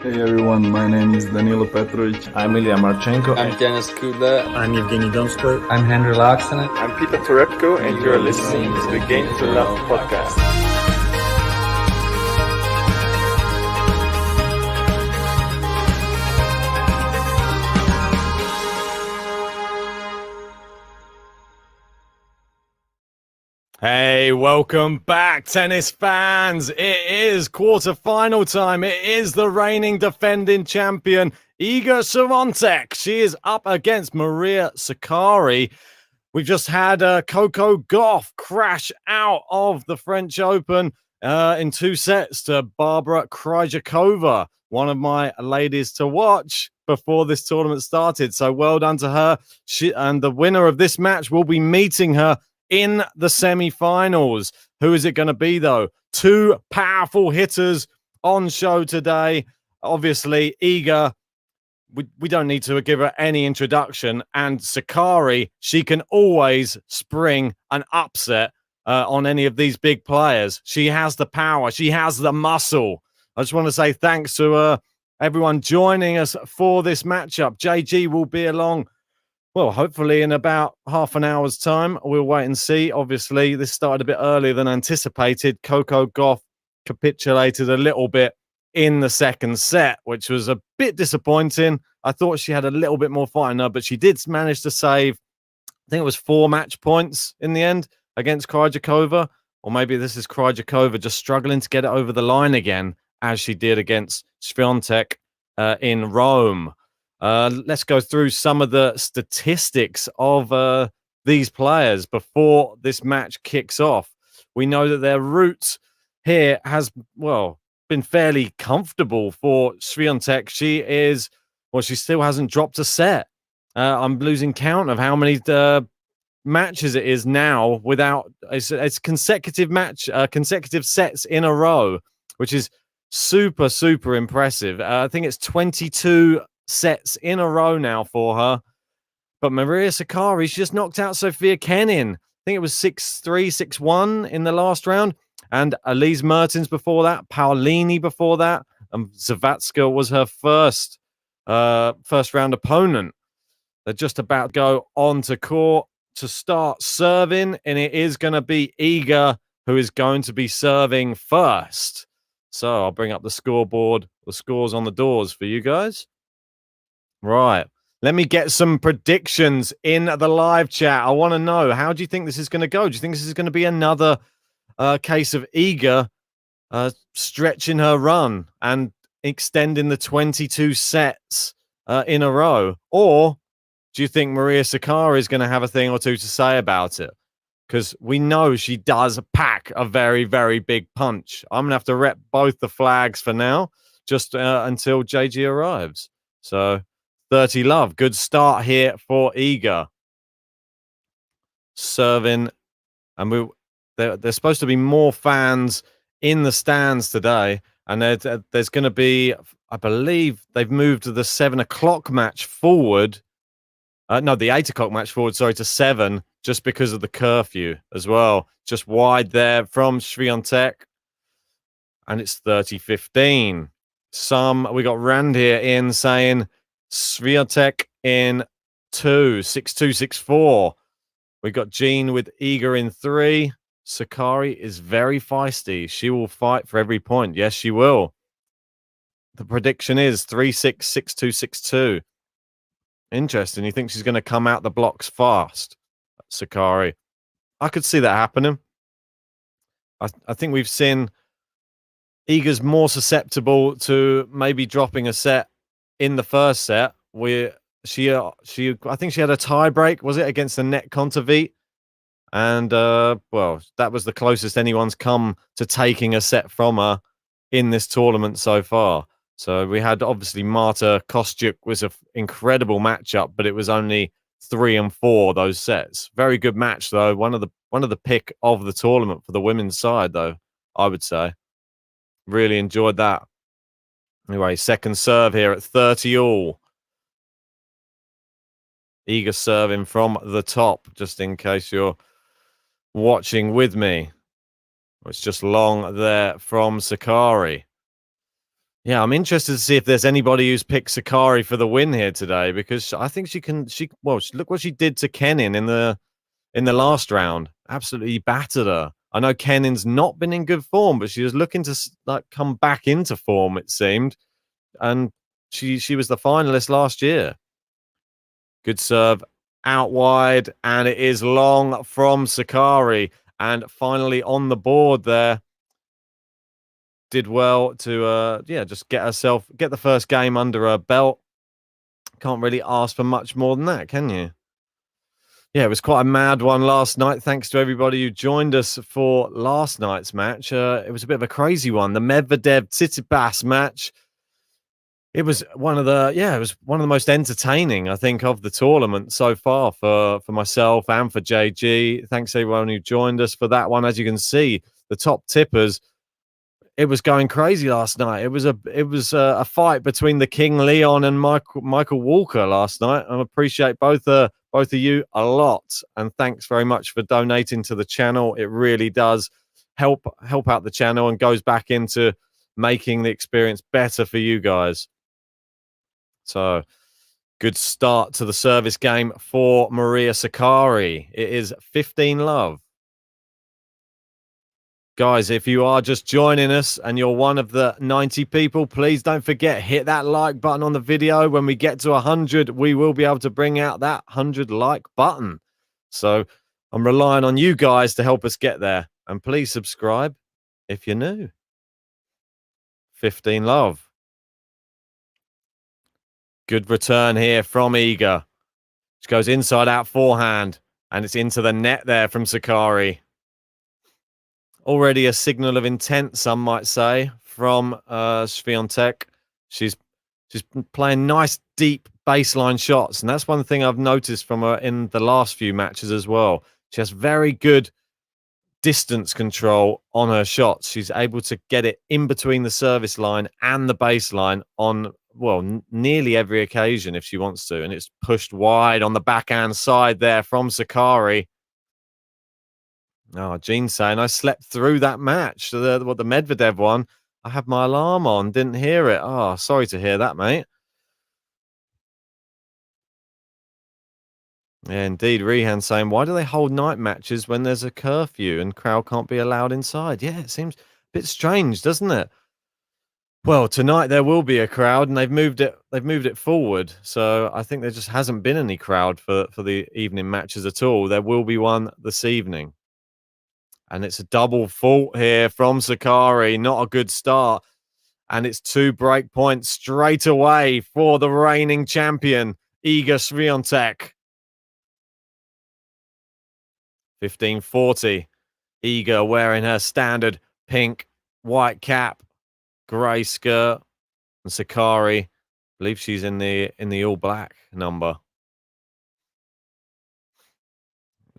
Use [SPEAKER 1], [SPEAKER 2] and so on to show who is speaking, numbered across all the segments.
[SPEAKER 1] Hey everyone, my name is Danilo Petrovic.
[SPEAKER 2] I'm Ilya Marchenko.
[SPEAKER 3] I'm Denis Kudla.
[SPEAKER 4] I'm Evgeny Donskoy.
[SPEAKER 5] I'm Henry Laaksonen.
[SPEAKER 6] I'm Peter Torebko, and you're listening to the Game to Love podcast.
[SPEAKER 7] Hey, welcome back, tennis fans. It is quarter-final time. It is the reigning defending champion, Iga SWIATEK. She is up against Maria Sakkari. We've just had Coco Gauff crash out of the French Open in 2 sets to Barbara Krejcikova, one of my ladies to watch before this tournament started. So well done to her. And the winner of this match will be meeting her in the semi-finals. Who is it going to be, though? 2 powerful hitters on show today. Obviously, Iga, we don't need to give her any introduction. And Sakkari, she can always spring an upset on any of these big players. She has the power. She has the muscle. I just want to say thanks to everyone joining us for this matchup. JG will be along, well, hopefully in about half an hour's time. We'll wait and see. Obviously, this started a bit earlier than anticipated. Coco Gauff capitulated a little bit in the second set, which was a bit disappointing. I thought she had a little bit more fight in her, but she did manage to save, I think it was 4 match points in the end against Krejcikova. Or maybe this is Krejcikova just struggling to get it over the line again, as she did against SWIATEK in Rome. Let's go through some of the statistics of these players before this match kicks off. We know that their route here has, well, been fairly comfortable for SWIATEK. She still hasn't dropped a set. I'm losing count of how many matches it is now without it's consecutive sets in a row, which is super, super impressive. I think it's 22 sets in a row now for her. But Maria Sakkari, she just knocked out Sofia Kenin. I think it was 6-3, 6-1 in the last round. And Elise Mertens before that, Paolini before that, and Zavatska was her first round opponent. They're just about to go onto court to start serving, and it is going to be Iga who is going to be serving first. So I'll bring up the scoreboard, the scores on the doors for you guys. Right. Let me get some predictions in the live chat. I want to know, how do you think this is going to go? Do you think this is going to be another case of Iga stretching her run and extending the 22 sets in a row? Or do you think Maria Sakkari is going to have a thing or two to say about it? Because we know she does pack a very, very big punch. I'm going to have to rep both the flags for now, just until JG arrives. So 30 love. Good start here for Iga. Serving. And there's supposed to be more fans in the stands today. And there's going to be, I believe, they've moved the 7 o'clock match forward. No, the 8 o'clock match forward, to 7, just because of the curfew as well. Just wide there from SWIATEK. And it's 30-15. We got Rand here in saying SWIATEK in 2, 6-2, 6-4. We got Jean with Iga in 3. Sakkari is very feisty. She will fight for every point. Yes, she will. The prediction is 3-6, 6-2, 6-2. Interesting. You think she's going to come out the blocks fast, Sakkari? I could see that happening. I think we've seen Iga's more susceptible to maybe dropping a set in the first set. I think she had a tie break, was it, against the Net Kontaveit? And well, that was the closest anyone's come to taking a set from her in this tournament so far. So we had, obviously, Marta Kostyuk was an incredible matchup, but it was only 3 and 4 those sets. Very good match though. One of the pick of the tournament for the women's side though, I would say. Really enjoyed that. Anyway, second serve here at 30 all. Iga serving from the top, just in case you're watching with me. It's just long there from Sakkari. Yeah, I'm interested to see if there's anybody who's picked Sakkari for the win here today, because I think she can. Look what she did to Kenin in the last round. Absolutely battered her. I know Kenin's not been in good form, but she was looking to come back into form, it seemed, and she was the finalist last year. Good serve out wide, and it is long from Sakkari, and finally on the board there. Did well to just get the first game under her belt. Can't really ask for much more than that, can you? Yeah, it was quite a mad one last night. Thanks to everybody who joined us for last night's match. It was a bit of a crazy one. The Medvedev Tsitsipas match. It was one of the most entertaining, I think, of the tournament so far for myself and for JG. Thanks everyone who joined us for that one. As you can see, the top tippers. It was going crazy last night. It was a fight between the King Leon and Michael Walker last night. I appreciate both of you a lot, and thanks very much for donating to the channel. It really does help out the channel and goes back into making the experience better for you guys. So, good start to the service game for Maria Sakkari. It is 15-love. Guys, if you are just joining us and you're one of the 90 people, please don't forget, hit that like button on the video. When we get to 100, we will be able to bring out that 100 like button. So I'm relying on you guys to help us get there. And please subscribe if you're new. 15-love. Good return here from Iga. She goes inside out forehand, and it's into the net there from Sakkari. Already a signal of intent, some might say, from SWIATEK. She's playing nice, deep baseline shots, and that's one thing I've noticed from her in the last few matches as well. She has very good distance control on her shots. She's able to get it in between the service line and the baseline on, well, nearly every occasion if she wants to, and it's pushed wide on the backhand side there from Sakkari. Oh, Gene's saying I slept through that match. The Medvedev one. I had my alarm on, didn't hear it. Oh, sorry to hear that, mate. Yeah, indeed. Rehan saying, why do they hold night matches when there's a curfew and crowd can't be allowed inside? Yeah, it seems a bit strange, doesn't it? Well, tonight there will be a crowd, and they've moved it forward. So I think there just hasn't been any crowd for the evening matches at all. There will be one this evening. And it's a double fault here from Sakkari. Not a good start. And it's 2 break points straight away for the reigning champion, Iga SWIATEK. 15-40. Iga wearing her standard pink, white cap, grey skirt. And Sakkari, I believe she's in the all black number.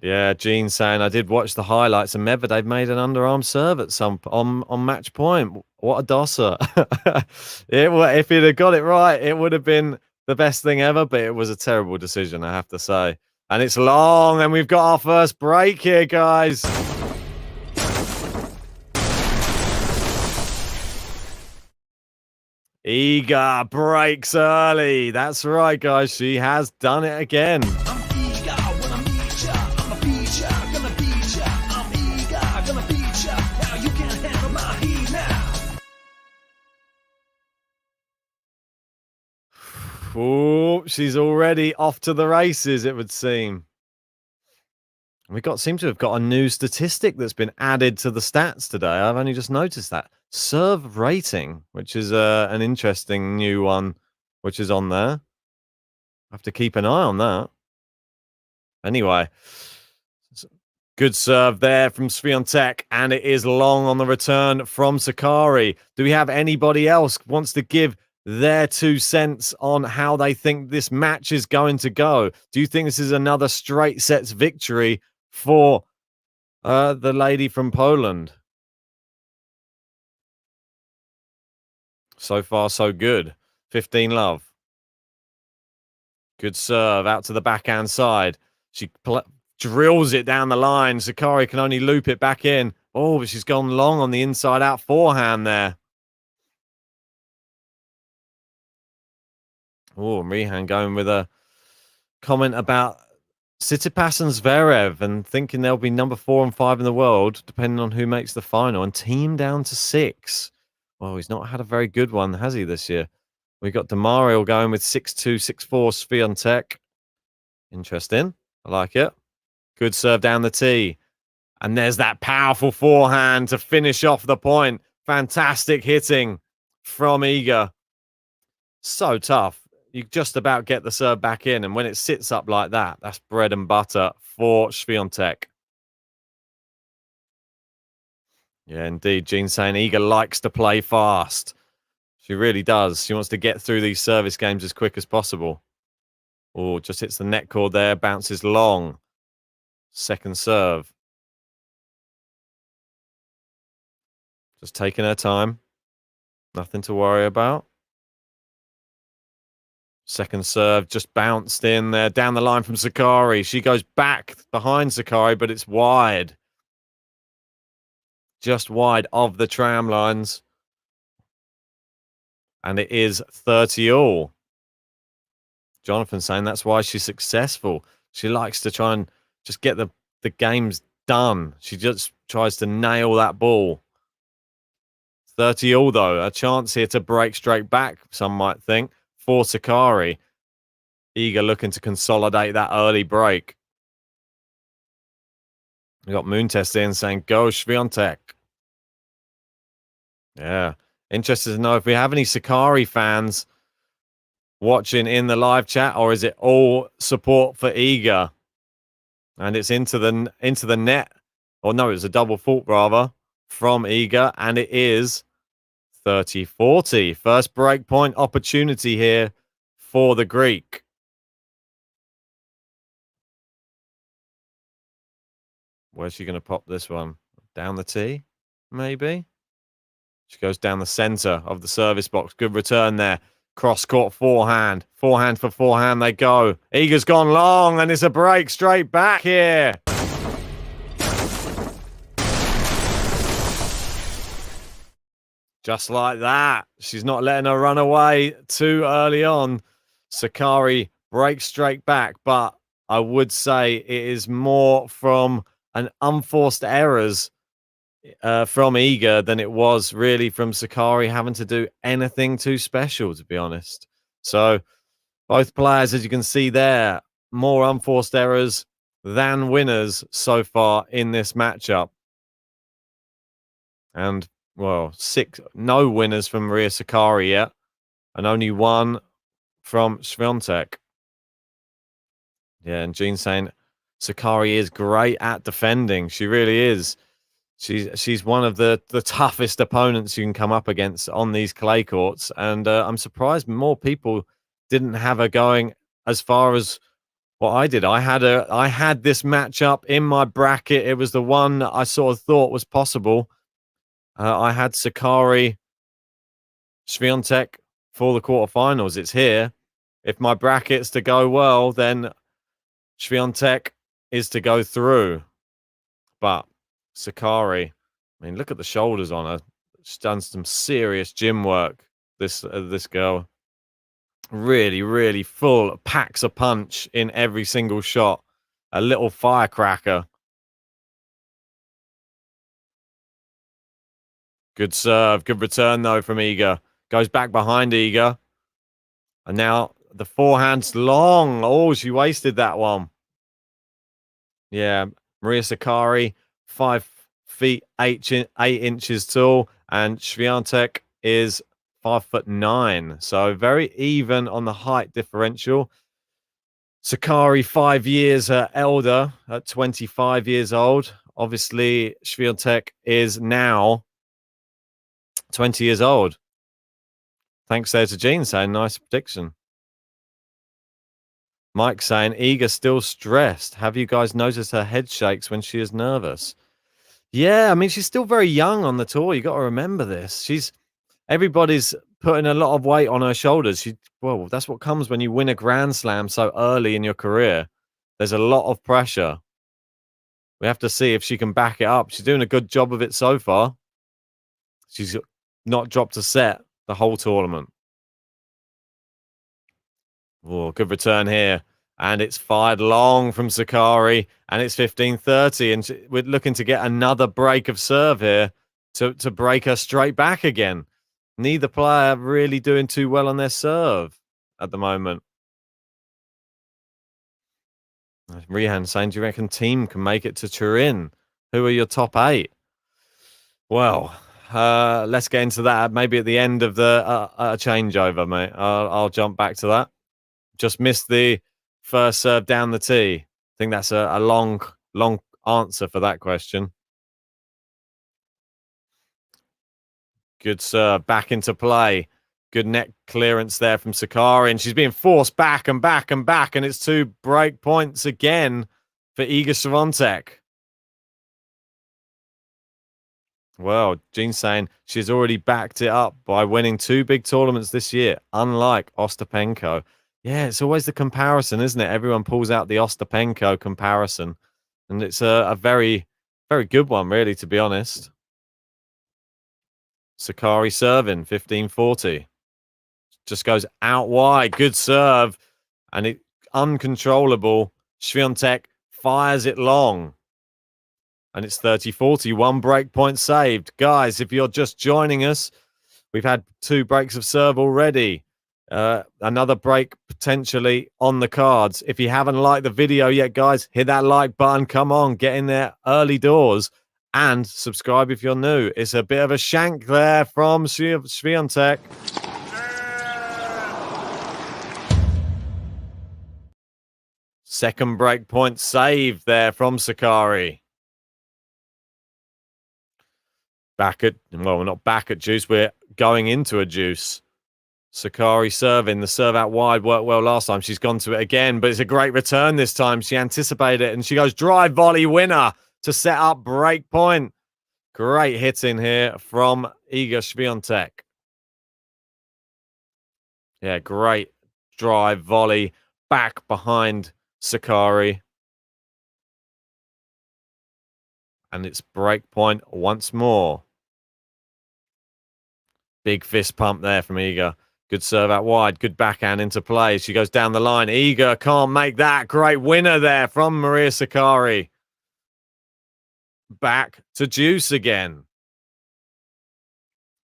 [SPEAKER 7] Yeah, Gene saying I did watch the highlights, and Medvedev made an underarm serve at some on match point. What a dosser! If he'd have got it right, it would have been the best thing ever. But it was a terrible decision, I have to say. And it's long, and we've got our first break here, guys. Iga breaks early. That's right, guys. She has done it again. Oh, she's already off to the races, it would seem. Seem to have got a new statistic that's been added to the stats today. I've only just noticed that. Serve rating, which is an interesting new one, which is on there. I have to keep an eye on that. Anyway, good serve there from SWIATEK, and it is long on the return from Sakkari. Do we have anybody else wants to give their 2 cents on how they think this match is going to go? Do you think this is another straight sets victory for the lady from Poland? So far, so good. 15-love. Good serve out to the backhand side. She drills it down the line. Sakkari can only loop it back in. Oh, but she's gone long on the inside out forehand there. Oh, Rehan going with a comment about Tsitsipas and Zverev and thinking they'll be number 4 and 5 in the world, depending on who makes the final, and team down to 6. Well, he's not had a very good one, has he, this year? We got Demario going with 6-2, 6-4 Swiatek. Interesting. I like it. Good serve down the tee. And there's that powerful forehand to finish off the point. Fantastic hitting from Iga. So tough. You just about get the serve back in. And when it sits up like that, that's bread and butter for Swiatek. Yeah, indeed. Jean saying Iga likes to play fast. She really does. She wants to get through these service games as quick as possible. Oh, just hits the net cord there. Bounces long. Second serve. Just taking her time. Nothing to worry about. Second serve just bounced in there. Down the line from Sakkari. She goes back behind Sakkari, but it's wide. Just wide of the tram lines. And it is 30 all. Jonathan saying that's why she's successful. She likes to try and just get the games done. She just tries to nail that ball. 30 all, though. A chance here to break straight back, some might think, for Sakkari. Iga looking to consolidate that early break. We got Moontest in saying, go Swiatek. Yeah. Interested to know if we have any Sakkari fans watching in the live chat, or is it all support for Iga? And it's into the net. Or no, it's a double fault rather from Iga, and it is 30-40. First break point opportunity here for the Greek. Where's she going to pop this one? Down the tee, maybe? She goes down the center of the service box. Good return there. Cross-court forehand. Forehand for forehand they go. Iga's gone long, and it's a break straight back here. Just like that. She's not letting her run away too early on. Sakkari breaks straight back, but I would say it is more from an unforced errors from Iga than it was really from Sakkari having to do anything too special, to be honest. So both players, as you can see there, more unforced errors than winners so far in this matchup. And, well, no winners from Maria Sakkari yet, and only one from Swiatek. Yeah, and Jean saying Sakkari is great at defending. She really is. She's one of the toughest opponents you can come up against on these clay courts, and I'm surprised more people didn't have her going as far as what I did. I had this matchup in my bracket. It was the one that I sort of thought was possible. I had Sakkari, Swiatek for the quarterfinals. It's here. If my bracket's to go well, then Swiatek is to go through. But Sakkari, I mean, look at the shoulders on her. She's done some serious gym work. This girl, really, really full, packs a punch in every single shot. A little firecracker. Good serve, good return though from Iga. Goes back behind Iga, and now the forehand's long. Oh, she wasted that one. Yeah, Maria Sakkari, 5 feet 8 inches tall, and Swiatek is 5'9". So very even on the height differential. Sakkari 5 years elder at 25 years old. Obviously, Swiatek is now 20 years old. Thanks there to Jean saying nice prediction. Mike saying Iga still stressed. Have you guys noticed her head shakes when she is nervous? Yeah, I mean, she's still very young on the tour. You got to remember this. Everybody's putting a lot of weight on her shoulders. Well, that's what comes when you win a Grand Slam so early in your career. There's a lot of pressure. We have to see if she can back it up. She's doing a good job of it so far. She's not dropped a set the whole tournament. Oh, good return here. And it's fired long from Sakkari. And it's 15-30. And we're looking to get another break of serve here to break her straight back again. Neither player really doing too well on their serve at the moment. Rehan saying, do you reckon team can make it to Turin? Who are your top 8? Well, let's get into that maybe at the end of the changeover, mate. I'll jump back to that. Just missed the first serve down the tee. I think that's a long answer for that question. Good serve, back into play. Good net clearance there from Sakkari, and she's being forced back and back and back, and it's 2 break points again for Iga SWIATEK. Well, Jean's saying she's already backed it up by winning 2 big tournaments this year, unlike Ostapenko. Yeah, it's always the comparison, isn't it? Everyone pulls out the Ostapenko comparison, and it's a very, very good one, really, to be honest. Sakkari serving, 15-40. Just goes out wide. Good serve. And it uncontrollable. SWIATEK fires it long. And it's 30-40. 1 break point saved. Guys, if you're just joining us, we've had 2 breaks of serve already. Another break potentially on the cards. If you haven't liked the video yet, guys, hit that like button. Come on, get in there early doors. And subscribe if you're new. It's a bit of a shank there from SWIATEK. Second break point saved there from Sakkari. Well, we're not back at juice. We're going into a juice. Sakkari serving. The serve out wide worked well last time. She's gone to it again, but it's a great return this time. She anticipated it, and she goes drive volley winner to set up break point. Great hitting here from Iga SWIATEK. Yeah, great drive volley back behind Sakkari. And it's break point once more. Big fist pump there from Iga. Good serve out wide. Good backhand into play. She goes down the line. Iga can't make that. Great winner there from Maria Sakkari. Back to juice again.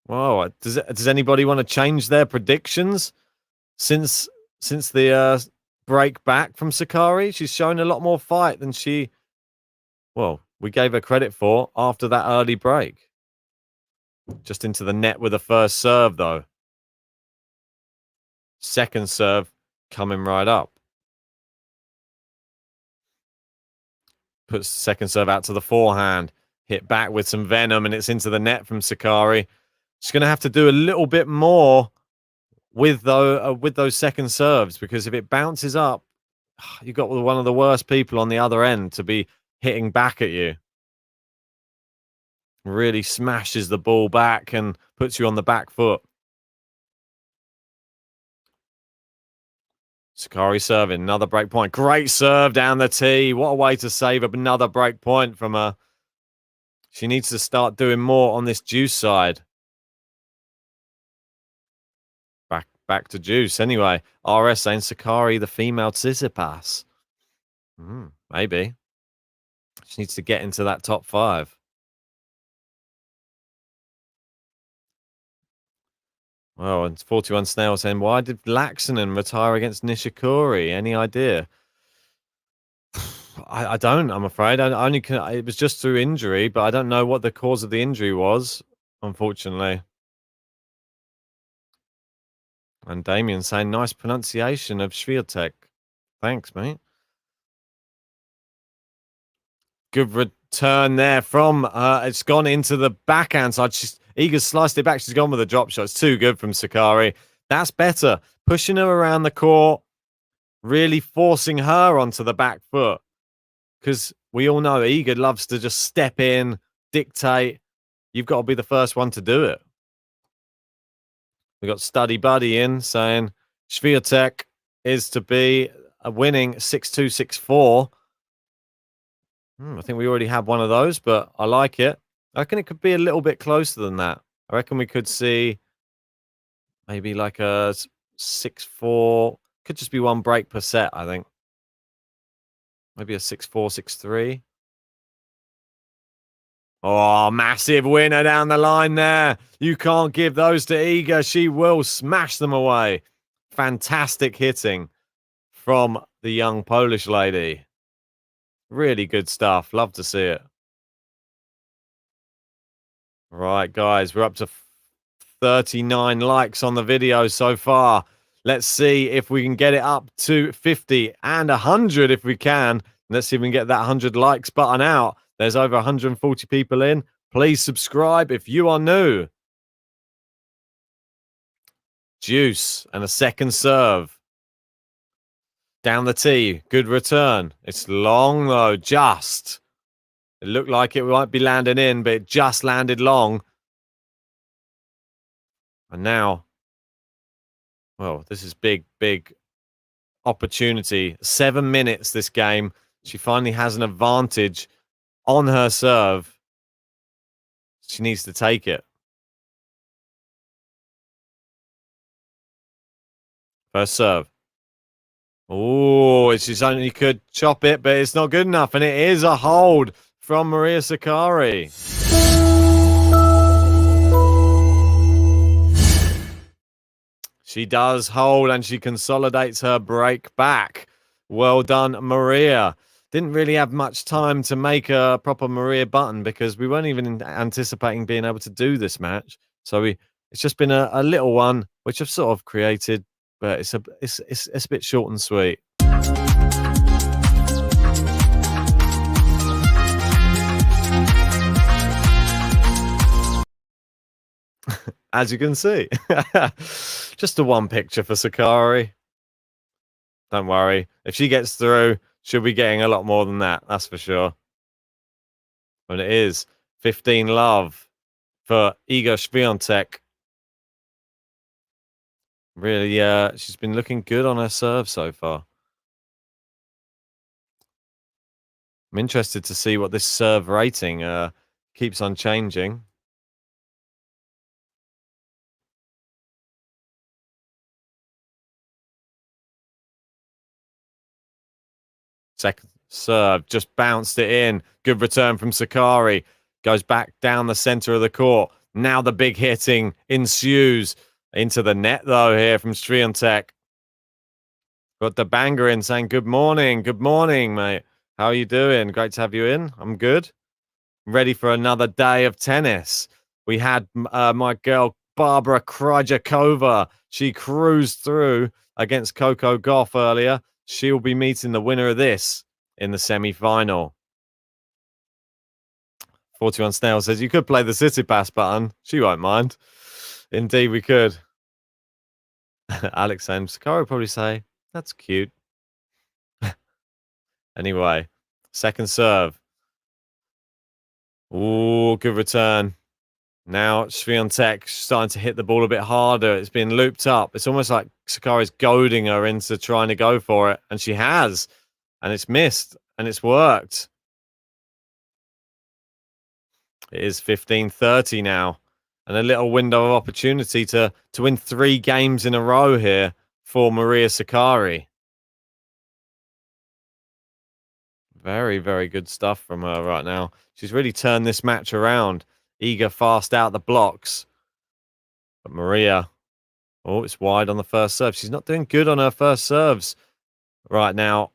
[SPEAKER 7] Whoa. Does anybody want to change their predictions since the break back from Sakkari? She's shown a lot more fight than we gave her credit for after that early break. Just into the net with the first serve, though. Second serve coming right up. Puts the second serve out to the forehand. Hit back with some venom, and it's into the net from Sakkari. She's going to have to do a little bit more with those second serves, because if it bounces up, you've got one of the worst people on the other end to be hitting back at you. Really smashes the ball back and puts you on the back foot. Sakkari serving, another break point. Great serve down the tee. What a way to save up another break point from her. She needs to start doing more on this juice side. Back to juice. Anyway, RS saying Sakkari, the female Tsitsipas. Maybe. She needs to get into that top 5. Well, and 41 Snail saying, why did Laxonen retire against Nishikori? Any idea? I don't, I'm afraid. It was just through injury, but I don't know what the cause of the injury was, unfortunately. And Damien saying, nice pronunciation of SWIATEK. Thanks, mate. Good return there from, it's gone into the backhand side. Iga's sliced it back. She's gone with a drop shot. It's too good from Sakkari. That's better. Pushing her around the court, really forcing her onto the back foot. Because we all know Iga loves to just step in, dictate. You've got to be the first one to do it. We got Study Buddy in saying SWIATEK is to be a winning 6-2, 6-4. I think we already have one of those, but I like it. I reckon it could be a little bit closer than that. I reckon we could see maybe like a 6-4, Could just be one break per set, I think. Maybe a 6-4, 6-3. Oh, massive winner down the line there. You can't give those to Iga. She will smash them away. Fantastic hitting from the young Polish lady. Really good stuff. Love to see it. Right, guys, we're up to 39 likes on the video so far. Let's see if we can get it up to 50 and 100 if we can. Let's see if we can get that 100 likes button out. There's over 140 people in. Please subscribe if you are new. Juice and a second serve. Down the tee. Good return. It's long, though. Just. It looked like it might be landing in, but it just landed long. And now, well, this is big, big opportunity. 7 minutes this game. She finally has an advantage on her serve. She needs to take it. First serve. Oh, she's only could chop it, but it's not good enough. And it is a hold from Maria Sakkari. She does hold and she consolidates her break back. Well done, Maria. Didn't really have much time to make a proper Maria button because we weren't even anticipating being able to do this match. So it's just been a little one, which I've sort of created, but it's a bit short and sweet. As you can see. Just a one picture for Sakkari. Don't worry. If she gets through, she'll be getting a lot more than that. That's for sure. And it is 15 love for Iga SWIATEK. Really, she's been looking good on her serve so far. I'm interested to see what this serve rating keeps on changing. Second serve, just bounced it in. Good return from Sakkari. Goes back down the center of the court. Now the big hitting ensues. Into the net, though, here from SWIATEK. Got the banger in saying, good morning, mate. How are you doing? Great to have you in. I'm good. Ready for another day of tennis. We had my girl, Barbara Krejcikova. She cruised through against Coco Gauff earlier. She'll be meeting the winner of this in the semi-final. 41 Snail says, you could play the City Pass button. She won't mind. Indeed, we could. Alex and Sakkari would probably say, that's cute. Anyway, second serve. Ooh, good return. Now SWIATEK starting to hit the ball a bit harder. It's been looped up. It's almost like Sakkari's goading her into trying to go for it. And she has. And it's missed. And it's worked. It is 15-30 now. And a little window of opportunity to win 3 games in a row here for Maria Sakkari. Very, very good stuff from her right now. She's really turned this match around. Iga fast out the blocks. But Maria, oh, it's wide on the first serve. She's not doing good on her first serves right now.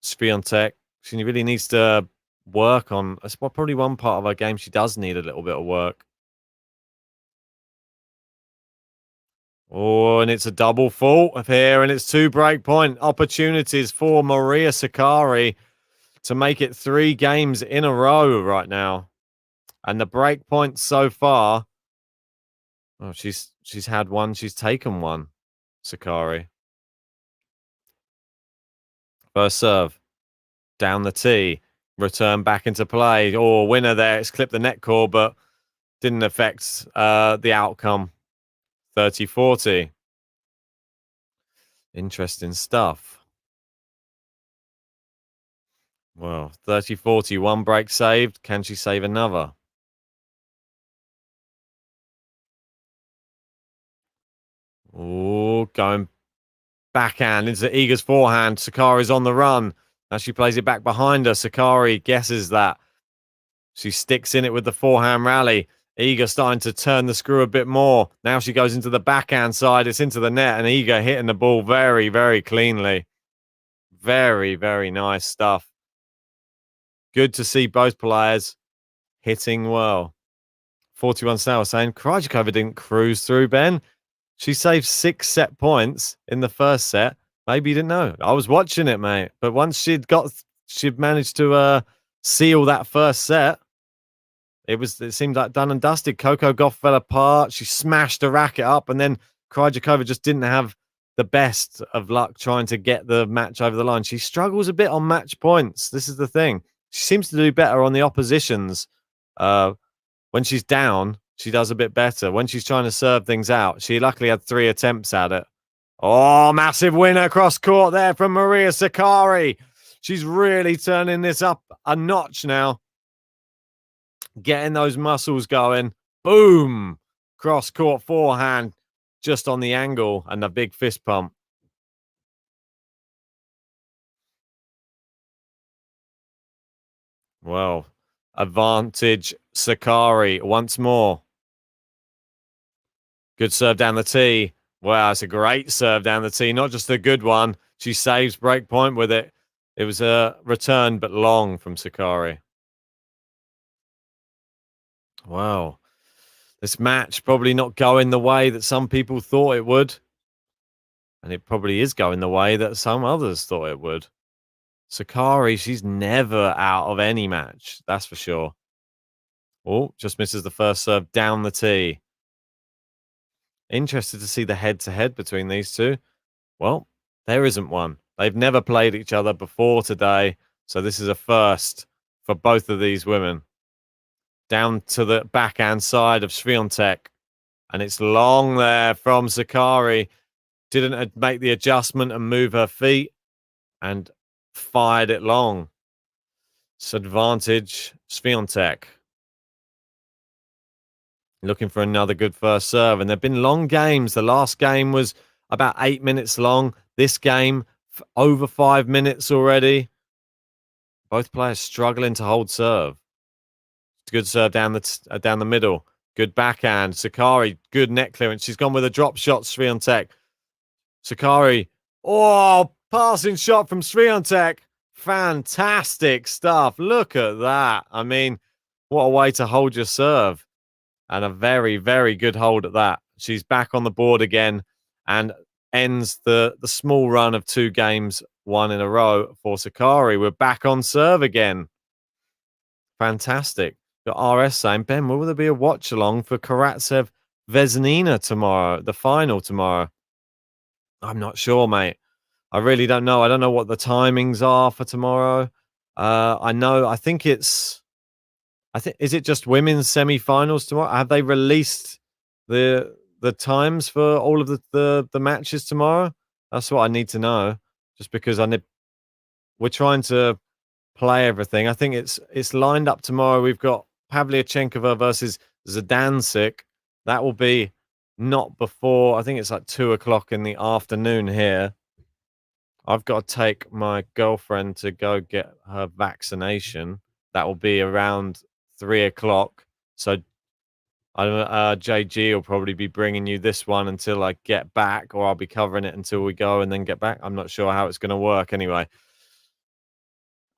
[SPEAKER 7] SWIATEK, she really needs to work on. That's probably one part of her game she does need a little bit of work. Oh, and it's a double fault here, and it's 2 breakpoint opportunities for Maria Sakkari to make it 3 games in a row right now. And the break points so far, oh, she's had one, she's taken one, Sakkari. First serve, down the tee, return back into play. Oh, winner there. It's clipped the net cord, but didn't affect the outcome. 30-40. Interesting stuff. Well, 30-40, 1 break saved. Can she save another? Oh, going backhand into Iga's forehand. Sakkari's on the run. Now she plays it back behind her. Sakkari guesses that. She sticks in it with the forehand rally. Iga starting to turn the screw a bit more. Now she goes into the backhand side. It's into the net, and Iga hitting the ball very, very cleanly. Very, very nice stuff. Good to see both players hitting well. 41 Sal saying, Krajikova didn't cruise through, Ben. She saved 6 set points in the first set. Maybe you didn't know. I was watching it, mate. But once she'd managed to seal that first set, it seemed like done and dusted. Coco Gauff fell apart. She smashed the racket up, and then Krajikova just didn't have the best of luck trying to get the match over the line. She struggles a bit on match points. This is the thing. She seems to do better on the oppositions. When she's down, she does a bit better. When she's trying to serve things out, she luckily had 3 attempts at it. Oh, massive win across court there from Maria Sakkari. She's really turning this up a notch now. Getting those muscles going. Boom. Cross court forehand just on the angle and a big fist pump. Well, advantage Sakkari once more. Good serve down the tee. Wow, it's a great serve down the tee. Not just a good one. She saves break point with it. It was a return, but long from Sakkari. Wow. This match probably not going the way that some people thought it would. And it probably is going the way that some others thought it would. Sakkari, she's never out of any match. That's for sure. Oh, just misses the first serve down the tee. Interested to see the head-to-head between these two. Well, there isn't one. They've never played each other before today. So this is a first for both of these women. Down to the backhand side of SWIATEK. And it's long there from Sakkari. Didn't make the adjustment and move her feet. And fired it long. It's advantage SWIATEK. Looking for another good first serve. And there have been long games. The last game was about 8 minutes long. This game, over 5 minutes already. Both players struggling to hold serve. Good serve down the middle. Good backhand. Sakkari, good net clearance. She's gone with a drop shot, SWIATEK. Sakkari. Oh, passing shot from SWIATEK. Fantastic stuff. Look at that. I mean, what a way to hold your serve. And a very, very good hold at that. She's back on the board again and ends the small run of 2 games, 1 in a row for Sakkari. We're back on serve again. Fantastic. Got RS saying, Ben, will there be a watch along for Karatsev Vesnina tomorrow, the final tomorrow? I'm not sure, mate. I really don't know. I don't know what the timings are for tomorrow. I think is it just women's semi-finals tomorrow? Have they released the times for all of the matches tomorrow? That's what I need to know. Just because we're trying to play everything. I think it's lined up tomorrow. We've got Pavlyuchenkova versus Zdancic. That will be not before, I think it's like 2 o'clock in the afternoon here. I've got to take my girlfriend to go get her vaccination. That will be around 3 o'clock. So JG will probably be bringing you this one until I get back, or I'll be covering it until we go and then get back. I'm not sure how it's going to work anyway.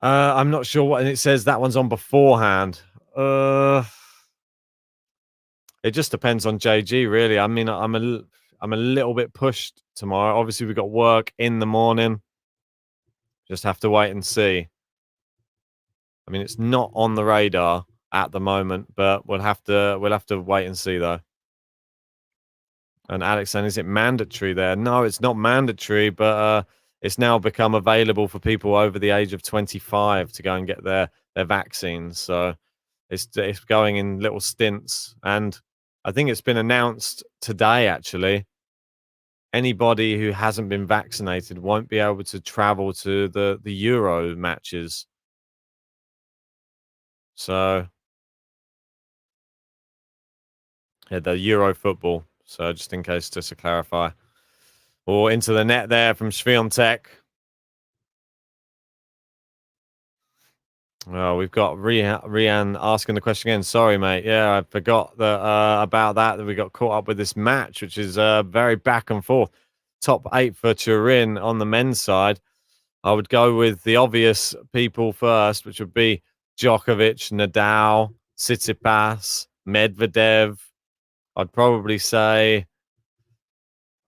[SPEAKER 7] I'm not sure what, and it says that one's on beforehand. It just depends on JG, really. I mean, I'm a little bit pushed tomorrow. Obviously, we've got work in the morning. Just have to wait and see. I mean, it's not on the radar at the moment, but we'll have to wait and see though. And Alex saying, is it mandatory there? No, it's not mandatory, but it's now become available for people over the age of 25 to go and get their vaccines. So it's going in little stints. And I think it's been announced today, actually. Anybody who hasn't been vaccinated won't be able to travel to the Euro matches. So, yeah, the Euro football. So just in case, just to clarify. Or into the net there from SWIATEK. Well, we've got Rian asking the question again. Sorry, mate. Yeah, I forgot that about that we got caught up with this match, which is very back and forth. Top 8 for Turin on the men's side. I would go with the obvious people first, which would be Djokovic, Nadal, Tsitsipas, Medvedev. I'd probably say,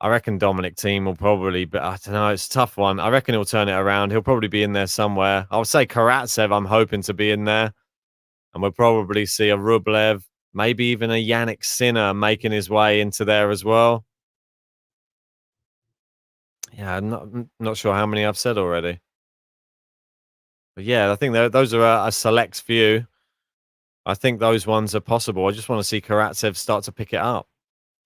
[SPEAKER 7] I reckon Dominic Thiem will probably, but I don't know, it's a tough one. I reckon he'll turn it around. He'll probably be in there somewhere. I would say Karatsev, I'm hoping to be in there. And we'll probably see a Rublev, maybe even a Yannick Sinner making his way into there as well. Yeah, I'm not sure how many I've said already. But yeah, I think those are a select few. I think those ones are possible. I just want to see Karatsev start to pick it up.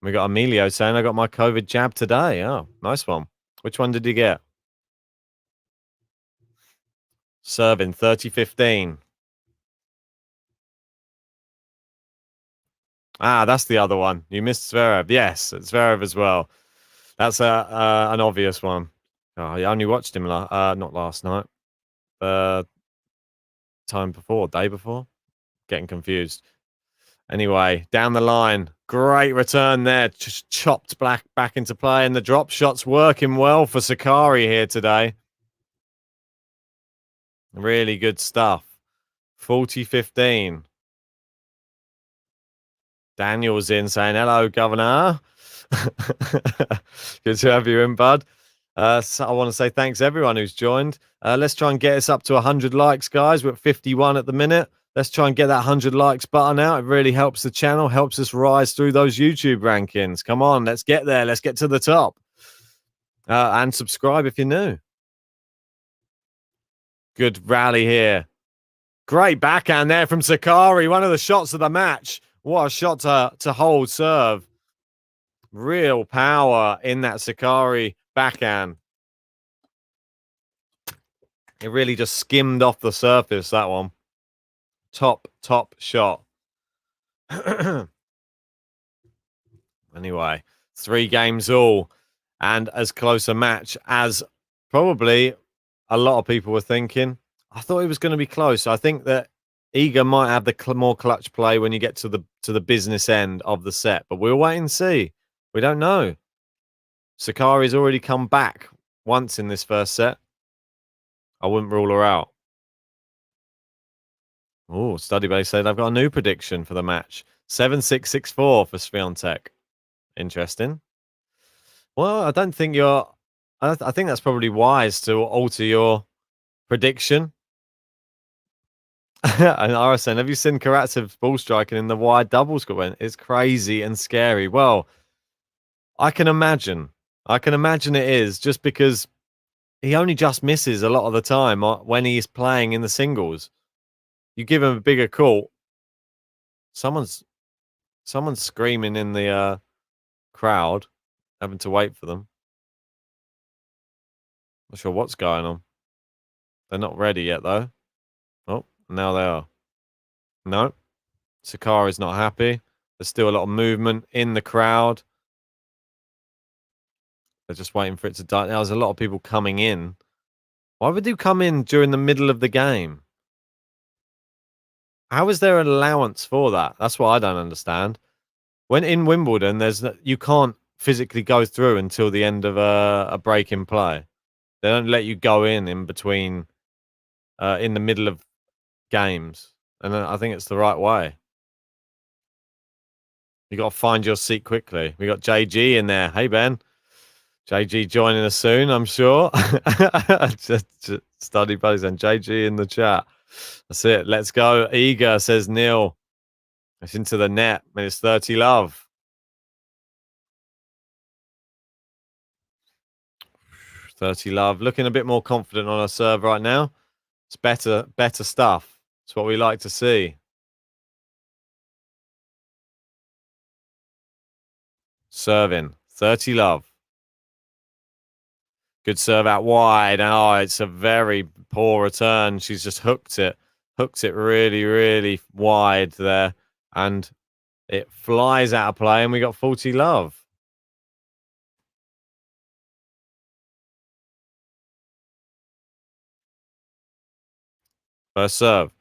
[SPEAKER 7] We got Emilio saying, I got my COVID jab today. Oh, nice one. Which one did you get? Serving 30-15. Ah, that's the other one. You missed Zverev. Yes, it's Zverev as well. That's an obvious one. Oh, I only watched him not last night. Time before, day before. Getting confused. Anyway, down the line, great return there. Just chopped back into play, and the drop shot's working well for Sakkari here today. Really good stuff. 40-15. Daniel's in saying, hello, Governor. Good to have you in, bud. So I want to say thanks everyone who's joined. Let's try and get us up to 100 likes, guys. We're at 51 at the minute. Let's try and get that 100 likes button out. It really helps the channel, helps us rise through those YouTube rankings. Come on, let's get there. Let's get to the top. And subscribe if you're new. Good rally here. Great backhand there from Sakkari. One of the shots of the match. What a shot to hold serve. Real power in that Sakkari backhand. It really just skimmed off the surface, that one. Top shot. Anyway, 3 games all, and as close a match as probably a lot of people were thinking. I thought it was going to be close. I think that Iga might have the more clutch play when you get to the business end of the set, but we'll wait and see. We don't know. Sakkari's already come back once in this first set. I wouldn't rule her out. Oh, Study Base said I've got a new prediction for the match. 7-6-6-4 for SWIATEK. Interesting. Well, I don't think I think that's probably wise to alter your prediction. And RSN, have you seen Karatsev's ball striking in the wide doubles court? It's crazy and scary. Well, I can imagine. I can imagine it is, just because he only just misses a lot of the time when he's playing in the singles. You give him a bigger court. Someone's screaming in the crowd, having to wait for them. Not sure what's going on. They're not ready yet, though. Oh, now they are. No. Sakkari's not happy. There's still a lot of movement in the crowd. They're just waiting for it to die. There's a lot of people coming in. Why would you come in during the middle of the game? How is there an allowance for that? That's what I don't understand. When in Wimbledon, you can't physically go through until the end of a break in play. They don't let you go in between, in the middle of games. And I think it's the right way. You got to find your seat quickly. We got JG in there. Hey, Ben. JG joining us soon, I'm sure. just study buddies and JG in the chat. That's it. Let's go. Iga, says Neil. It's into the net. Minutes 30 love. 30 love. Looking a bit more confident on her serve right now. It's better stuff. It's what we like to see. Serving. 30 love. Good serve out wide. Oh, it's a very poor return. She's just hooked it. Hooked it really, really wide there. And it flies out of play, and we got 40 love. First serve.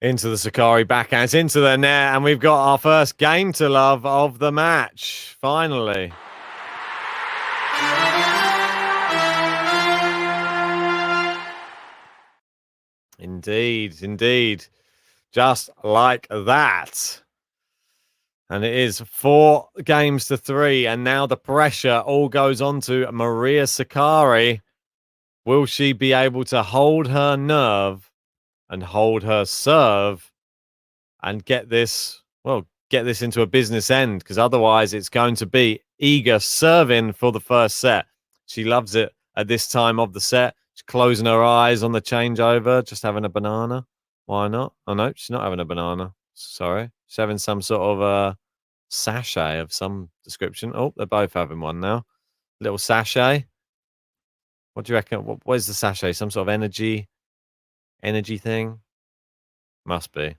[SPEAKER 7] Into the Sakkari backhands, into the net, and we've got our first game to love of the match, finally. Indeed, indeed. Just like that. And it is 4 games to 3, and now the pressure all goes on to Maria Sakkari. Will she be able to hold her nerve and hold her serve and get this into a business end? Because otherwise it's going to be Iga serving for the first set. She loves it at this time of the set. She's closing her eyes on the changeover, just having a banana. Why not? Oh, no, she's not having a banana. Sorry. She's having some sort of sachet of some description. Oh, they're both having one now. Little sachet. What do you reckon? What is the sachet? Some sort of energy thing? Must be.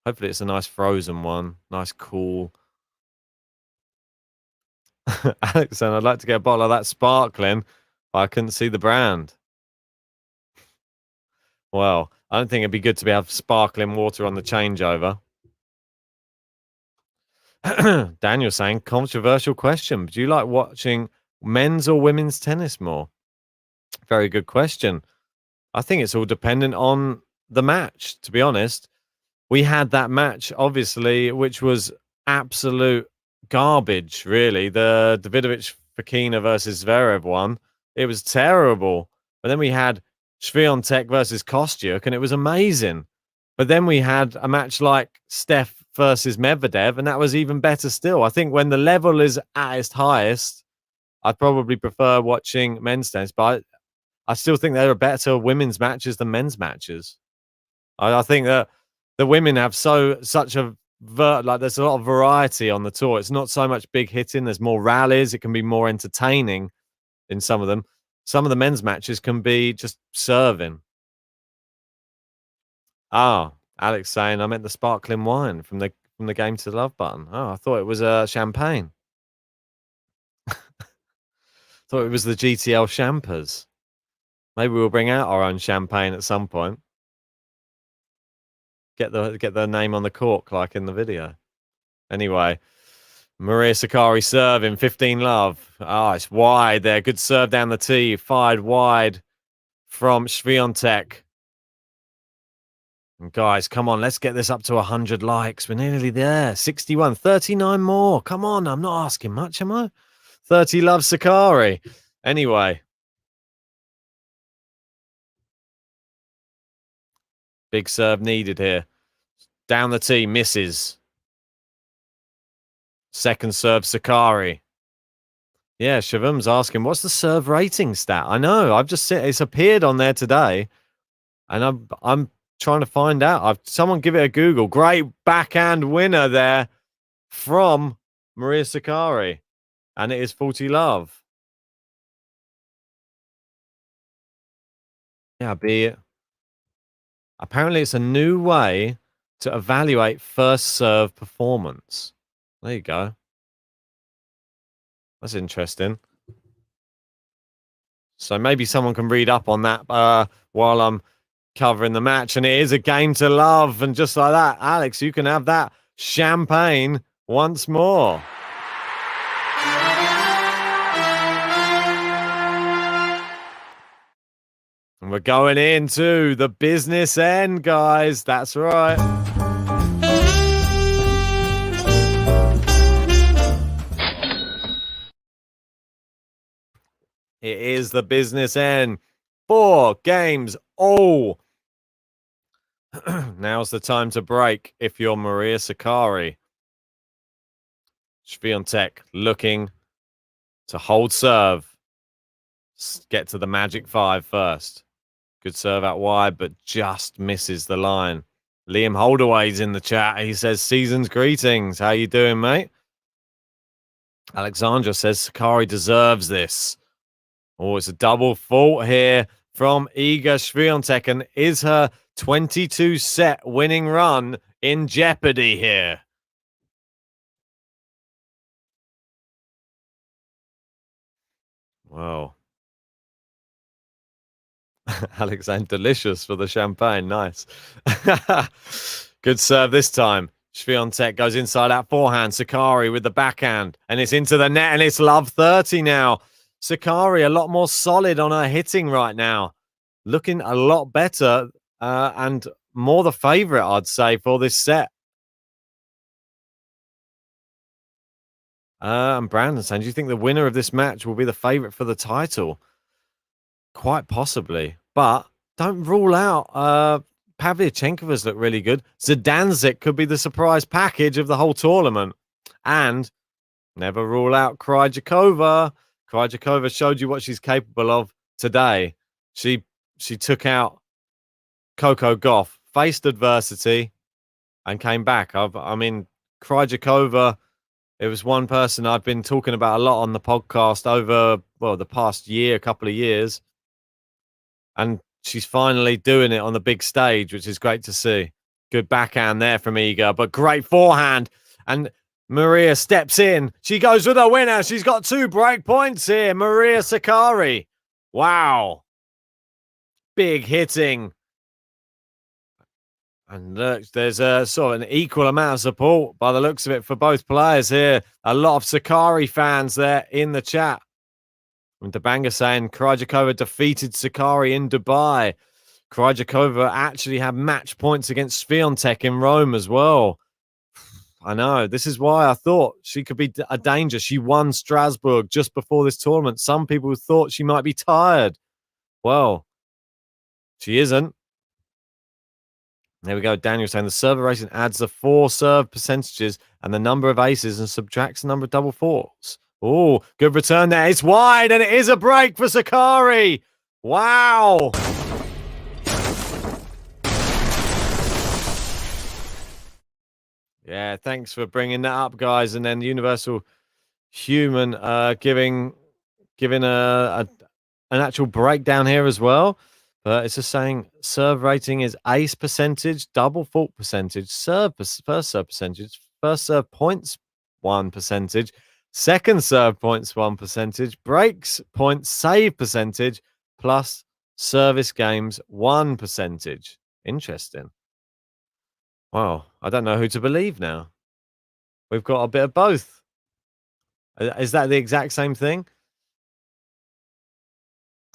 [SPEAKER 7] Hopefully it's a nice frozen one. Nice, cool. Alex, and I'd like to get a bottle of that sparkling, but I couldn't see the brand. Well, I don't think it'd be good to have sparkling water on the changeover. Daniel saying, controversial question. Do you like watching men's or women's tennis more? Very good question. I think it's all dependent on the match, to be honest. We had that match, obviously, which was absolute garbage, really. The Davidovich Fokina versus Zverev one. It was terrible. But then we had Swiatek versus Kostyuk, and it was amazing. But then we had a match like Steph versus Medvedev, and that was even better still. I think when the level is at its highest, I'd probably prefer watching men's tennis, but I still think there are better women's matches than men's matches. I think that the women have such a there's a lot of variety on the tour. It's not so much big hitting. There's more rallies. It can be more entertaining in some of them. Some of the men's matches can be just serving. Ah, Alex saying I meant the sparkling wine from the Game to Love button. Oh, I thought it was champagne. Thought it was the GTL champers. Maybe we'll bring out our own champagne at some point. Get the name on the cork like in the video. Anyway, Maria Sakkari serving 15 love. Ah, it's wide there. Good serve down the tee. Fired wide from Swiatek. And guys, come on, let's get this up to 100 likes. We're nearly there. 61, 39 more. Come on, I'm not asking much, am I? 30 love Sakkari. Anyway. Big serve needed here. Down the tee, misses. Second serve, Sakkari. Yeah, Shavum's asking, what's the serve rating stat? I know, I've just seen it's appeared on there today, and I'm trying to find out. Someone give it a Google. Great backhand winner there from Maria Sakkari, and it is 40 love. Yeah, apparently it's a new way to evaluate first serve performance. There you go. That's interesting. So maybe someone can read up on that while I'm covering the match. And it is a game to love. And just like that, Alex, you can have that champagne once more. And we're going into the business end, guys. That's right. It is the business end. 4 games all. Now's the time to break if you're Maria Sakkari. Swiatek looking to hold serve. Get to the magic 5 first. Good serve out wide, but just misses the line. Liam Holdaway's in the chat. He says, season's greetings. How you doing, mate? Alexandra says, Sakkari deserves this. Oh, it's a double fault here from Iga Swiatek. And is her 22-set winning run in jeopardy here? Wow. Alexander Delicious for the champagne. Nice. Good serve this time. Swiatek goes inside out forehand. Sakkari with the backhand. And it's into the net, and it's love 30 now. Sakkari a lot more solid on her hitting right now. Looking a lot better and more the favourite, I'd say, for this set. And Brandon saying, do you think the winner of this match will be the favourite for the title? Quite possibly. But don't rule out Pavlyuchenkova's look really good. Zidansek could be the surprise package of the whole tournament. And never rule out Krejcikova. Krejcikova showed you what she's capable of today. She took out Coco Gauff, faced adversity, and came back. I mean, Krejcikova, it was one person I've been talking about a lot on the podcast over, well, the past year, couple of years. And she's finally doing it on the big stage, which is great to see. Good backhand there from Iga, but great forehand. And Maria steps in. She goes with a winner. She's got 2 break points here. Maria Sakkari. Wow. Big hitting. And look, there's a sort of an equal amount of support by the looks of it for both players here. A lot of Sakkari fans there in the chat. And Dabanga saying Krejcikova defeated Sakkari in Dubai. Krejcikova actually had match points against Swiatek in Rome as well. I know. This is why I thought she could be a danger. She won Strasbourg just before this tournament. Some people thought she might be tired. Well, she isn't. There we go. Daniel saying the server racing adds the 4 serve percentages and the number of aces and subtracts the number of double faults. Oh, good return there. It's wide, and it is a break for Sakkari. Wow. Yeah, thanks for bringing that up, guys. And then Universal Human giving an actual breakdown here as well. But it's just saying serve rating is ace percentage, double fault percentage, first serve percentage, first serve points 1%, second serve points 1%, breaks points save percentage, plus service games 1%. Interesting. Wow, I don't know who to believe now. We've got a bit of both. Is that the exact same thing?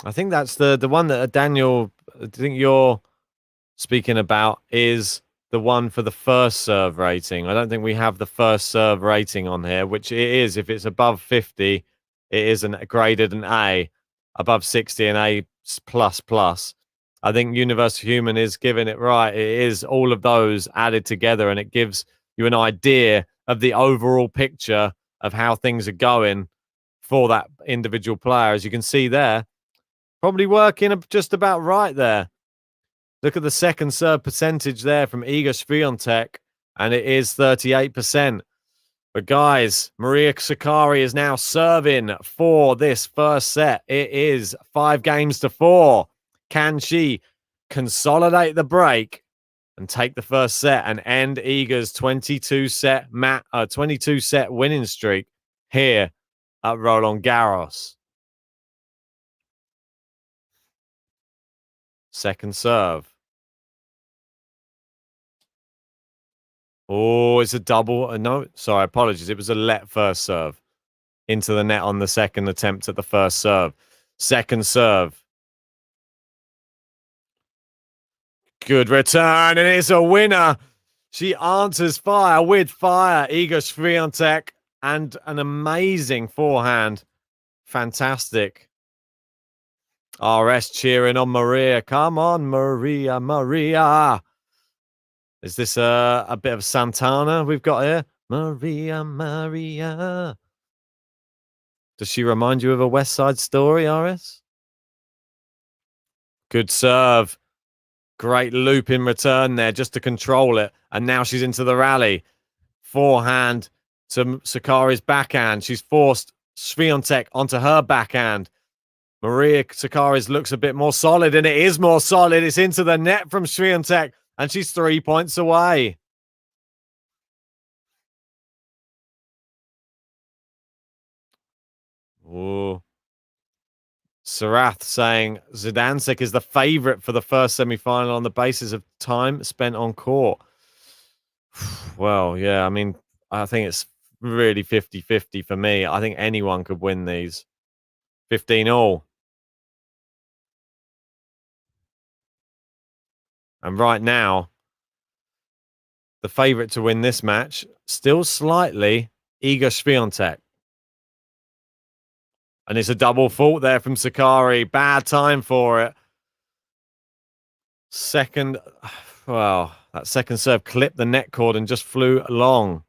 [SPEAKER 7] I think that's the one that Daniel, I think you're speaking about, is the one for the first serve rating. I don't think we have the first serve rating on here, which it is. If it's above 50, it is graded an A. Above 60, an A plus plus. I think Universal Human is giving it right. It is all of those added together, and it gives you an idea of the overall picture of how things are going for that individual player. As you can see there, probably working just about right there. Look at the second serve percentage there from Iga SWIATEK, and it is 38%. But guys, Maria Sakkari is now serving for this first set. It is 5-4. Can she consolidate the break and take the first set and end Iga's 22-set winning streak here at Roland Garros? Second serve. Oh, it's a double. No, sorry, apologies. It was a let first serve into the net on the second attempt at the first serve. Second serve. Good return, and it's a winner. She answers fire with fire. Iga SWIATEK, and an amazing forehand. Fantastic. RS cheering on Maria. Come on, Maria, Maria. Is this a bit of Santana we've got here? Maria, Maria. Does she remind you of a West Side Story, RS? Good serve. Great loop in return there just to control it. And now she's into the rally. Forehand to Sakkari's backhand. She's forced SWIATEK onto her backhand. Maria Sakkari's looks a bit more solid, and it is more solid. It's into the net from SWIATEK, and she's 3 points away. Oh, Sarath saying Zidansek is the favourite for the first semi-final on the basis of time spent on court. Well, yeah, I mean, I think it's really 50-50 for me. I think anyone could win these. 15 all. And right now, the favourite to win this match, still slightly, Iga SWIATEK. And it's a double fault there from Sakkari. Bad time for it. Second, well, that second serve clipped the net cord and just flew along.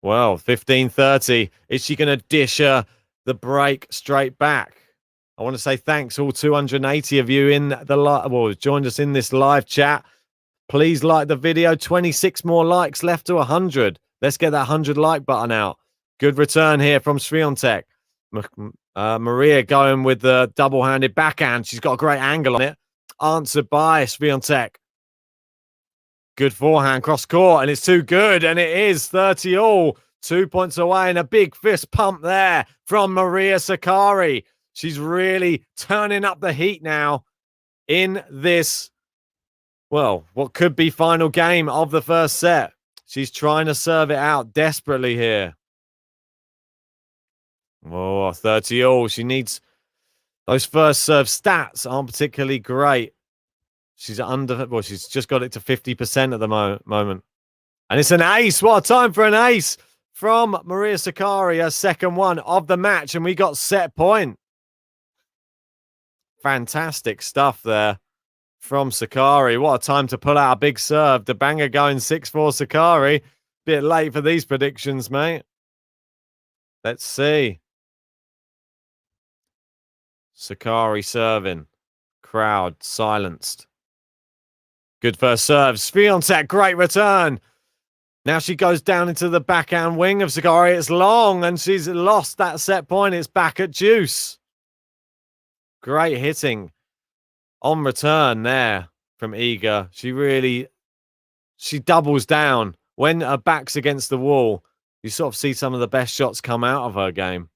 [SPEAKER 7] Well, 15-30. Is she going to dish her the break straight back? I want to say thanks all 280 of you in the joined us in this live chat. Please like the video. 26 more likes left to 100. Let's get that 100 like button out. Good return here from SWIATEK. Maria going with the double-handed backhand. She's got a great angle on it. Answered by SWIATEK. Good forehand cross court, and it's too good, and it is 30 all. 2 points away, and a big fist pump there from Maria Sakkari. She's really turning up the heat now in this, well, what could be final game of the first set. She's trying to serve it out desperately here. Oh, 30 all. She needs those first serve stats aren't particularly great. She's she's just got it to 50% at the moment. And it's an ace. What a time for an ace from Maria Sakkari, her second one of the match. And we got set point. Fantastic stuff there from Sakkari. What a time to pull out a big serve. The banger going 6-4 Sakkari. Bit late for these predictions, mate. Let's see. Sakkari serving. Crowd silenced. Good first serve. SWIATEK, great return. Now she goes down into the backhand wing of Sakkari. It's long, and she's lost that set point. It's back at deuce. Great hitting on return there from Iga. She doubles down. When her back's against the wall, you sort of see some of the best shots come out of her game.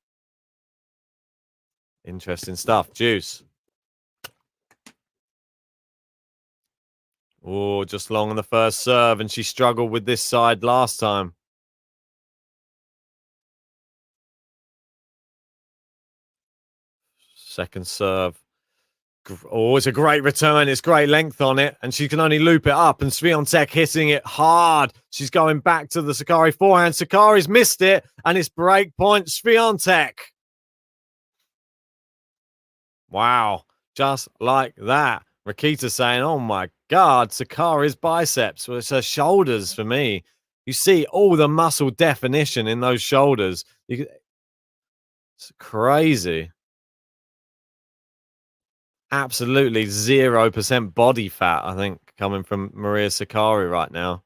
[SPEAKER 7] Interesting stuff. Deuce. Oh, just long on the first serve, and she struggled with this side last time. Second serve. Oh, it's a great return. It's great length on it, and she can only loop it up, and SWIATEK hitting it hard. She's going back to the Sakkari forehand. Sakkari's missed it, and it's break point SWIATEK. Wow, just like that. Rakita saying, oh my God, Sakkari's biceps. Well, it's her shoulders for me. You see all the muscle definition in those shoulders. It's crazy. Absolutely 0% body fat, I think, coming from Maria Sakkari right now.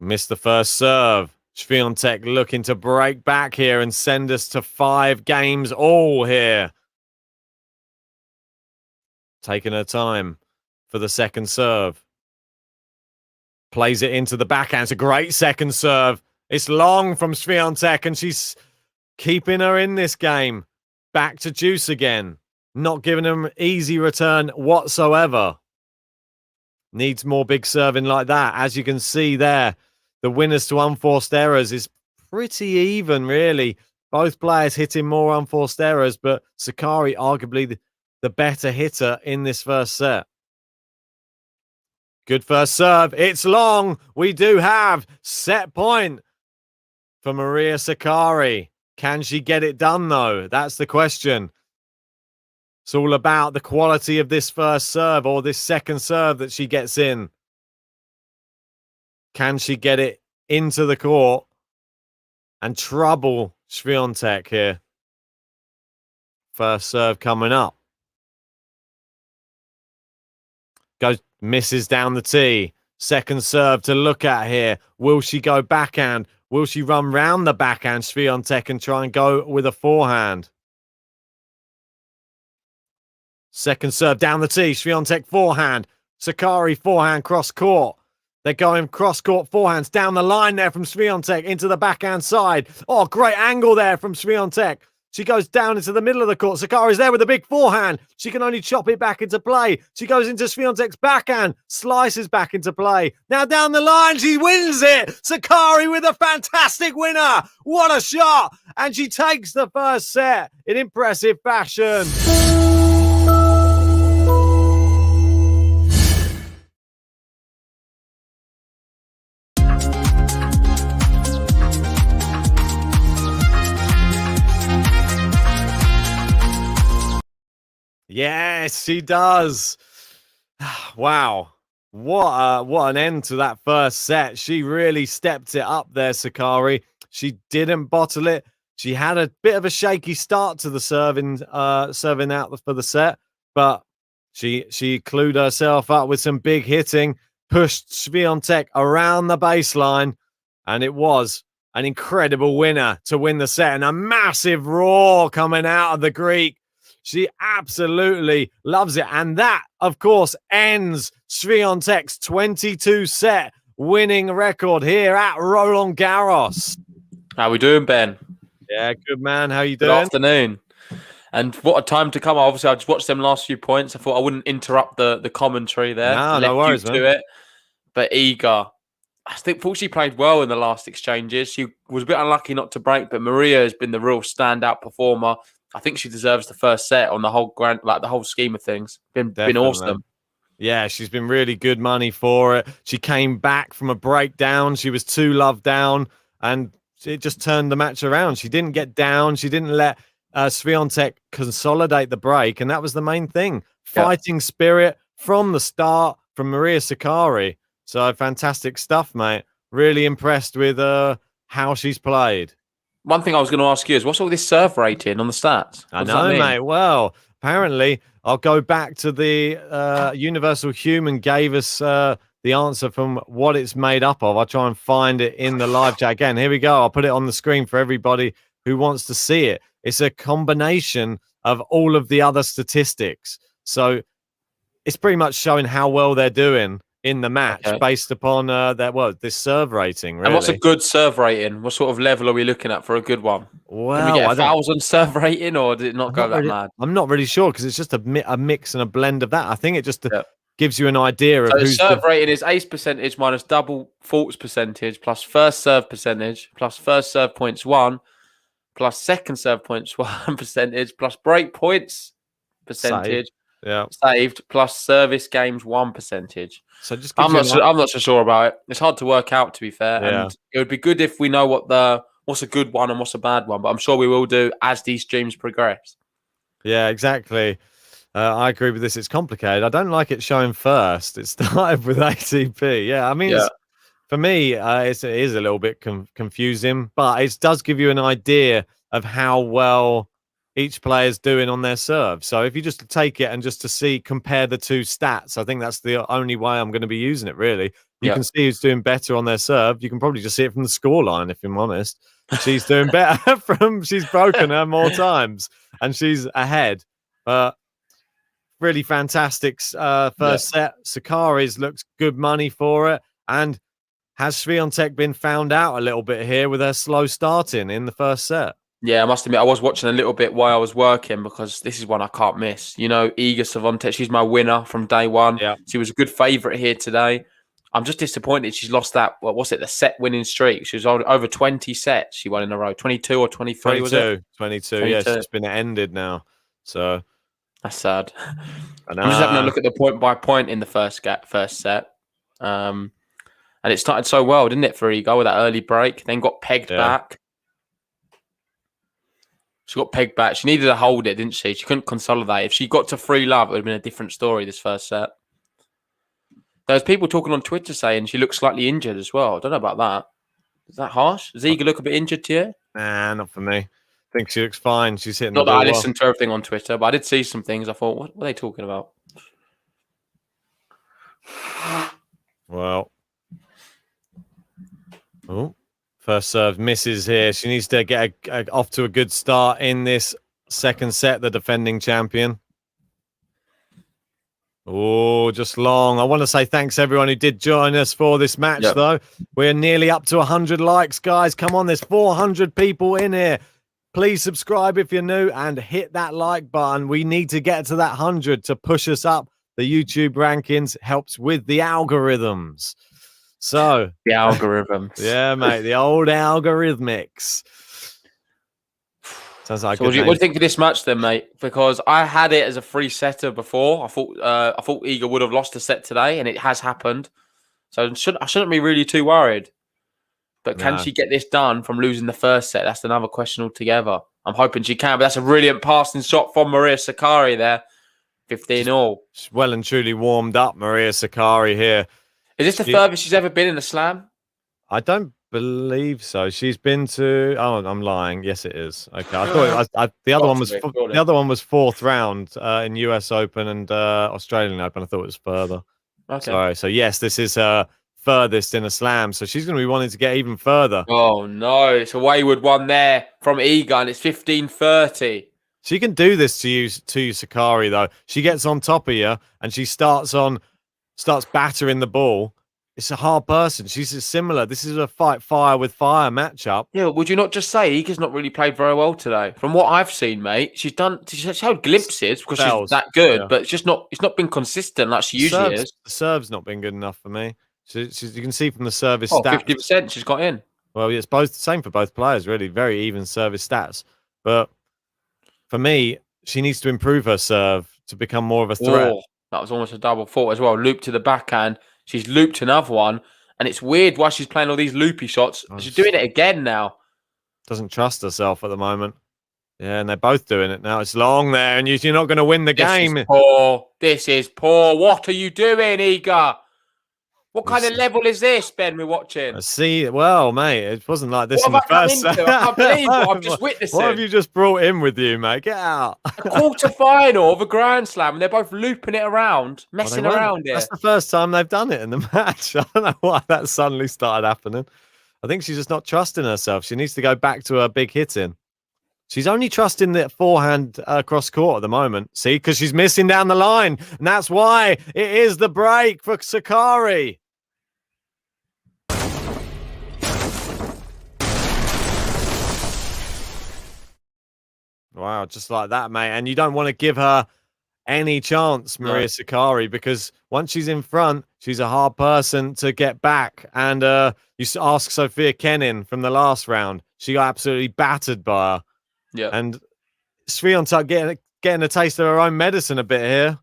[SPEAKER 7] Missed the first serve. SWIATEK looking to break back here and send us to 5 games all here. Taking her time for the second serve. Plays it into the backhand. It's a great second serve. It's long from SWIATEK, and she's keeping her in this game. Back to deuce again. Not giving them easy return whatsoever. Needs more big serving like that. As you can see there, the winners to unforced errors is pretty even, really. Both players hitting more unforced errors, but Sakkari arguably the better hitter in this first set. Good first serve. It's long. We do have set point for Maria Sakkari. Can she get it done, though? That's the question. It's all about the quality of this first serve or this second serve that she gets in. Can she get it into the court and trouble SWIATEK here? First serve coming up. Goes, misses down the tee. Second serve to look at here. Will she go backhand? Will she run round the backhand, SWIATEK, and try and go with a forehand? Second serve down the tee. SWIATEK forehand. Sakkari forehand cross court. They're going cross-court forehands down the line there from SWIATEK into the backhand side. Oh, great angle there from SWIATEK. She goes down into the middle of the court. Sakkari's there with a big forehand. She can only chop it back into play. She goes into SWIATEK's backhand, slices back into play. Now down the line, she wins it. Sakkari with a fantastic winner. What a shot. And she takes the first set in impressive fashion. Yes, she does. Wow. What an end to that first set. She really stepped it up there, Sakkari. She didn't bottle it. She had a bit of a shaky start to the serving out for the set, but she clued herself up with some big hitting, pushed SWIATEK around the baseline, and it was an incredible winner to win the set, and a massive roar coming out of the Greek. She absolutely loves it. And that, of course, ends SWIATEK's 22-set winning record here at Roland Garros.
[SPEAKER 2] How we doing, Ben?
[SPEAKER 7] Yeah, good, man. How you doing?
[SPEAKER 2] Good afternoon. And what a time to come. Obviously, I just watched them last few points. I thought I wouldn't interrupt the commentary there.
[SPEAKER 7] No worries, man.
[SPEAKER 2] It. But Iga, I thought she played well in the last exchanges. She was a bit unlucky not to break, but Maria has been the real standout performer. I think she deserves the first set on the whole the whole scheme of things. Been awesome. Man.
[SPEAKER 7] Yeah, she's been really good money for it. She came back from a breakdown. She was 2-love down, and it just turned the match around. She didn't get down. She didn't let SWIATEK consolidate the break, and that was the main thing. Fighting spirit from the start from Maria Sakkari. So fantastic stuff, mate. Really impressed with how she's played.
[SPEAKER 2] One thing I was going to ask you is, what's all this serve rating on the stats?
[SPEAKER 7] I know, mate. Well, apparently, I'll go back to the Universal Human gave us the answer from what it's made up of. I'll try and find it in the live chat again. Here we go. I'll put it on the screen for everybody who wants to see it. It's a combination of all of the other statistics. So it's pretty much showing how well they're doing in the match based upon this serve rating. Really.
[SPEAKER 2] And what's a good serve rating? What sort of level are we looking at for a good one?
[SPEAKER 7] Well,
[SPEAKER 2] can we get 1,000 serve rating, or did it not go that mad?
[SPEAKER 7] I'm not really sure, because it's just a mix and a blend of that. I think it just gives you an idea of who's
[SPEAKER 2] serve rating is ace percentage minus double faults percentage plus first serve percentage plus first serve points 1 plus second serve points 1 percentage plus break points percentage. Saved plus service games 1 percentage.
[SPEAKER 7] So just
[SPEAKER 2] I'm not so sure about it. It's hard to work out, to be fair.
[SPEAKER 7] Yeah.
[SPEAKER 2] And it would be good if we know what's a good one and what's a bad one. But I'm sure we will do as these streams progress.
[SPEAKER 7] Yeah, exactly. I agree with this. It's complicated. I don't like it showing first. It started with ATP. Yeah, I mean, for me, it is a little bit confusing, but it does give you an idea of how well each player's doing on their serve. So if you just take it and just to compare the two stats, I think that's the only way I'm going to be using it, really. You can see who's doing better on their serve. You can probably just see it from the scoreline, if I'm honest. She's doing better she's broken her more times, and she's ahead. Really fantastic first set. Sakkari's looks good money for it. And has SWIATEK been found out a little bit here with her slow starting in the first set?
[SPEAKER 2] Yeah, I must admit, I was watching a little bit while I was working, because this is one I can't miss. You know, Iga SWIATEK, she's my winner from day one.
[SPEAKER 7] Yeah.
[SPEAKER 2] She was a good favourite here today. I'm just disappointed she's lost that, the set winning streak. She was over 20 sets she won in a row. 22 or 23, was it?
[SPEAKER 7] 22. Yeah, it's been ended now. So
[SPEAKER 2] that's sad. I'm just having a look at the point by point in the first set. And it started so well, didn't it, for Iga with that early break, then got pegged back. She got pegged back. She needed to hold it, didn't she? She couldn't consolidate. If she got to 3-love, it would have been a different story this first set. There's people talking on Twitter saying she looks slightly injured as well. I don't know about that. Is that harsh? Does Iga look a bit injured to you?
[SPEAKER 7] Nah, not for me. I think she looks fine. She's hitting
[SPEAKER 2] Not
[SPEAKER 7] the
[SPEAKER 2] that
[SPEAKER 7] ball
[SPEAKER 2] I listened to everything on Twitter, but I did see some things. I thought, what are they talking about?
[SPEAKER 7] Well. Oh. First serve misses here. She needs to get off to a good start in this second set, the defending champion. Oh, Oh, just long. I want to say thanks everyone who did join us for this match, though. We're nearly up to 100 likes, guys. Come on, there's 400 people in here. Please subscribe if you're new and hit that like button. We need to get to that 100 to push us up. The YouTube rankings helps with the algorithms. So
[SPEAKER 2] the algorithms.
[SPEAKER 7] Yeah, mate, the old algorithmics. Sounds like
[SPEAKER 2] so what do you think of this match then, mate? Because I had it as a 3-setter before. I thought Iga would have lost a set today, and it has happened. So I shouldn't be really too worried. But can she get this done from losing the first set? That's another question altogether. I'm hoping she can, but that's a brilliant passing shot from Maria Sakkari there. 15-all.
[SPEAKER 7] She's well and truly warmed up, Maria Sakkari here.
[SPEAKER 2] Is this the furthest she's ever been in a slam?
[SPEAKER 7] I don't believe so. She's been to. Oh, I'm lying. Yes, it is. Okay, I thought the other one was the other one was 4th round in US Open and Australian Open. I thought it was further.
[SPEAKER 2] Okay.
[SPEAKER 7] Sorry. So yes, this is her furthest in a slam. So she's going to be wanting to get even further.
[SPEAKER 2] Oh no, it's a wayward one there from Iga, and it's 15-30.
[SPEAKER 7] She can do this to you, Sakkari, though. She gets on top of you and she starts battering the ball. It's a hard person. She's similar. This is a fight fire with fire matchup.
[SPEAKER 2] Yeah, would you not just say Iga's not really played very well today? From what I've seen, mate, she's showed glimpses because she's that good, but it's not been consistent like she usually is.
[SPEAKER 7] The serve's not been good enough for me. You can see from the service stats.
[SPEAKER 2] 50% she's got in.
[SPEAKER 7] Well, it's both the same for both players, really. Very even service stats. But for me, she needs to improve her serve to become more of a threat.
[SPEAKER 2] Oh, that was almost a double fault as well. Loop to the backhand. She's looped another one. And it's weird why she's playing all these loopy shots. She's doing it again now.
[SPEAKER 7] Doesn't trust herself at the moment. Yeah, and they're both doing it now. It's long there, and you're not going to win the game.
[SPEAKER 2] This is poor. What are you doing, Iga? What kind of level is this, Ben, we're watching?
[SPEAKER 7] See, well, mate, it wasn't like this in the first.
[SPEAKER 2] I can't believe what I've just witnessed.
[SPEAKER 7] What have you just brought in with you, mate? Get out.
[SPEAKER 2] A quarter-final of a Grand Slam, and they're both looping it around, messing around here.
[SPEAKER 7] That's the first time they've done it in the match. I don't know why that suddenly started happening. I think she's just not trusting herself. She needs to go back to her big hitting. She's only trusting the forehand cross court at the moment. See, because she's missing down the line. And that's why it is the break for Sakkari. Wow, just like that, mate. And you don't want to give her any chance, Maria Sakkari, because once she's in front, she's a hard person to get back. And you ask Sophia Kenin from the last round. She got absolutely battered by her.
[SPEAKER 2] Yeah.
[SPEAKER 7] And SWIATEK getting a taste of her own medicine a bit here.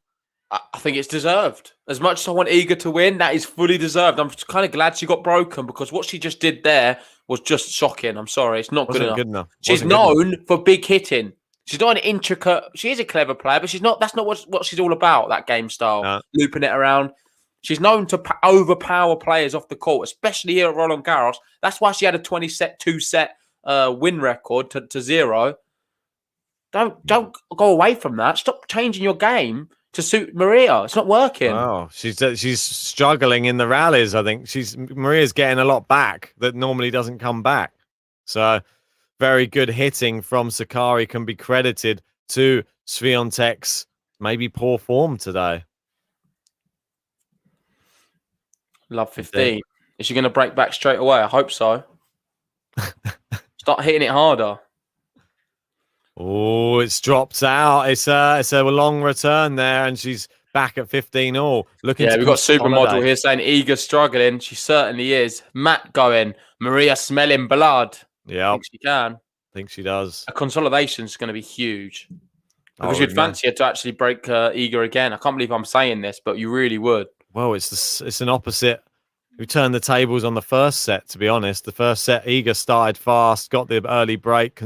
[SPEAKER 2] I think it's deserved. As much as I want Iga to win, that is fully deserved. I'm kind of glad she got broken because what she just did there was just shocking. I'm sorry. It's not good enough. She's known for big hitting. She's not an intricate. She is a clever player, but she's not. That's not what she's all about. That game style, looping it around. She's known to overpower players off the court, especially here at Roland Garros. That's why she had a 2-set win record to 0. Don't go away from that. Stop changing your game to suit Maria. It's not working.
[SPEAKER 7] Oh, she's struggling in the rallies. I think Maria's getting a lot back that normally doesn't come back. So. Very good hitting from Sakkari can be credited to SWIATEK's maybe poor form today.
[SPEAKER 2] Love 15. Is she going to break back straight away? I hope so. Start hitting it harder.
[SPEAKER 7] Oh, it's dropped out. It's a long return there, and she's back at 15-all.
[SPEAKER 2] We've got Supermodel here saying Iga's struggling. She certainly is. Matt going, Maria smelling blood.
[SPEAKER 7] Yeah,
[SPEAKER 2] I think she can.
[SPEAKER 7] I think she does.
[SPEAKER 2] A consolidation is going to be huge because you'd fancy her to actually break Iga again. I can't believe I'm saying this, but you really would.
[SPEAKER 7] Well, it's an opposite. We turned the tables on the first set. To be honest, the first set Iga started fast, got the early break.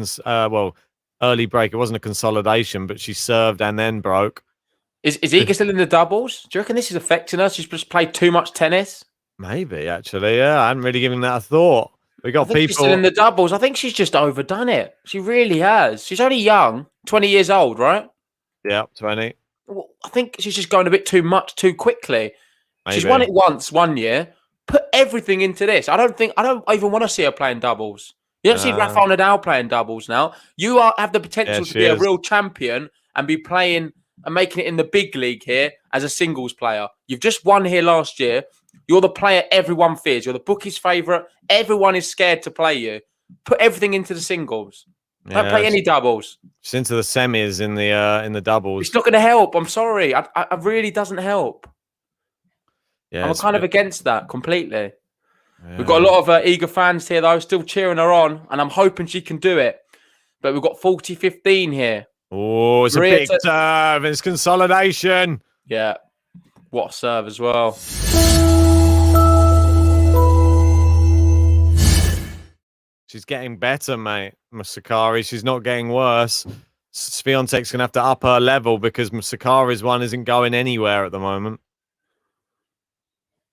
[SPEAKER 7] Early break. It wasn't a consolidation, but she served and then broke.
[SPEAKER 2] Is Iga still in the doubles? Do you reckon this is affecting her? She's just played too much tennis.
[SPEAKER 7] Maybe actually, yeah. I hadn't really given that a thought. We got people
[SPEAKER 2] she's still in the doubles. I think she's just overdone it. She really has. She's only young, 20 years old, right?
[SPEAKER 7] Yeah, 20.
[SPEAKER 2] Well, I think she's just going a bit too much too quickly.
[SPEAKER 7] Maybe.
[SPEAKER 2] She's won it once one year. Put everything into this. I don't even want to see her playing doubles. You don't see Rafael Nadal playing doubles now. You have the potential to be a real champion and be playing and making it in the big league here as a singles player. You've just won here last year. You're the player everyone fears. You're the bookie's favourite. Everyone is scared to play you. Put everything into the singles. Don't play any doubles.
[SPEAKER 7] She's into the semis in the doubles.
[SPEAKER 2] It's not going to help. I'm sorry. I really doesn't help.
[SPEAKER 7] Yeah,
[SPEAKER 2] I'm kind of against that completely.
[SPEAKER 7] Yeah.
[SPEAKER 2] We've got a lot of Iga fans here, though, still cheering her on, and I'm hoping she can do it. But we've got 40-15 here.
[SPEAKER 7] Oh, it's
[SPEAKER 2] Maria
[SPEAKER 7] a big serve. It's consolidation.
[SPEAKER 2] Yeah. What a serve as well.
[SPEAKER 7] She's getting better, mate. Sakkari. She's not getting worse. Swiatek's going to have to up her level because Sakkari's one isn't going anywhere at the moment.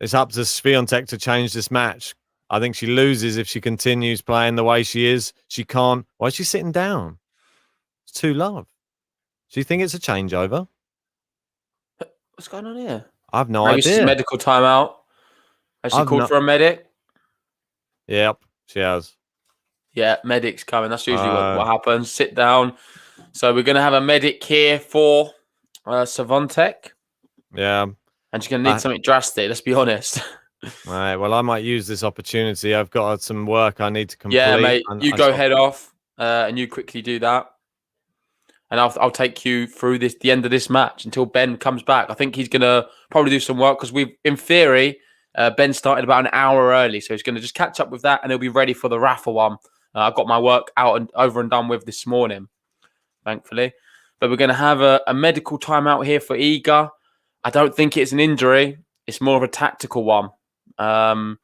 [SPEAKER 7] It's up to Swiatek to change this match. I think she loses if she continues playing the way she is. She can't. Why is she sitting down? It's too low. Do you think it's a changeover?
[SPEAKER 2] What's going on here?
[SPEAKER 7] I have no
[SPEAKER 2] Maybe
[SPEAKER 7] idea.
[SPEAKER 2] she's medical timeout. Has she called for a medic?
[SPEAKER 7] Yep, she has.
[SPEAKER 2] Yeah, medic's coming. That's usually what happens. Sit down. So we're going to have a medic here for SWIATEK.
[SPEAKER 7] Yeah.
[SPEAKER 2] And she's going to need something drastic, let's be honest.
[SPEAKER 7] All right, well, I might use this opportunity. I've got some work I need to complete.
[SPEAKER 2] Yeah, mate, you go head off and you quickly do that. And I'll take you through the end of this match until Ben comes back. I think he's going to probably do some work because in theory, Ben started about an hour early. So he's going to just catch up with that and he'll be ready for the Rafa one. I got my work out and over and done with this morning, thankfully. But we're going to have a medical timeout here for Iga. I don't think it's an injury. It's more of a tactical one. And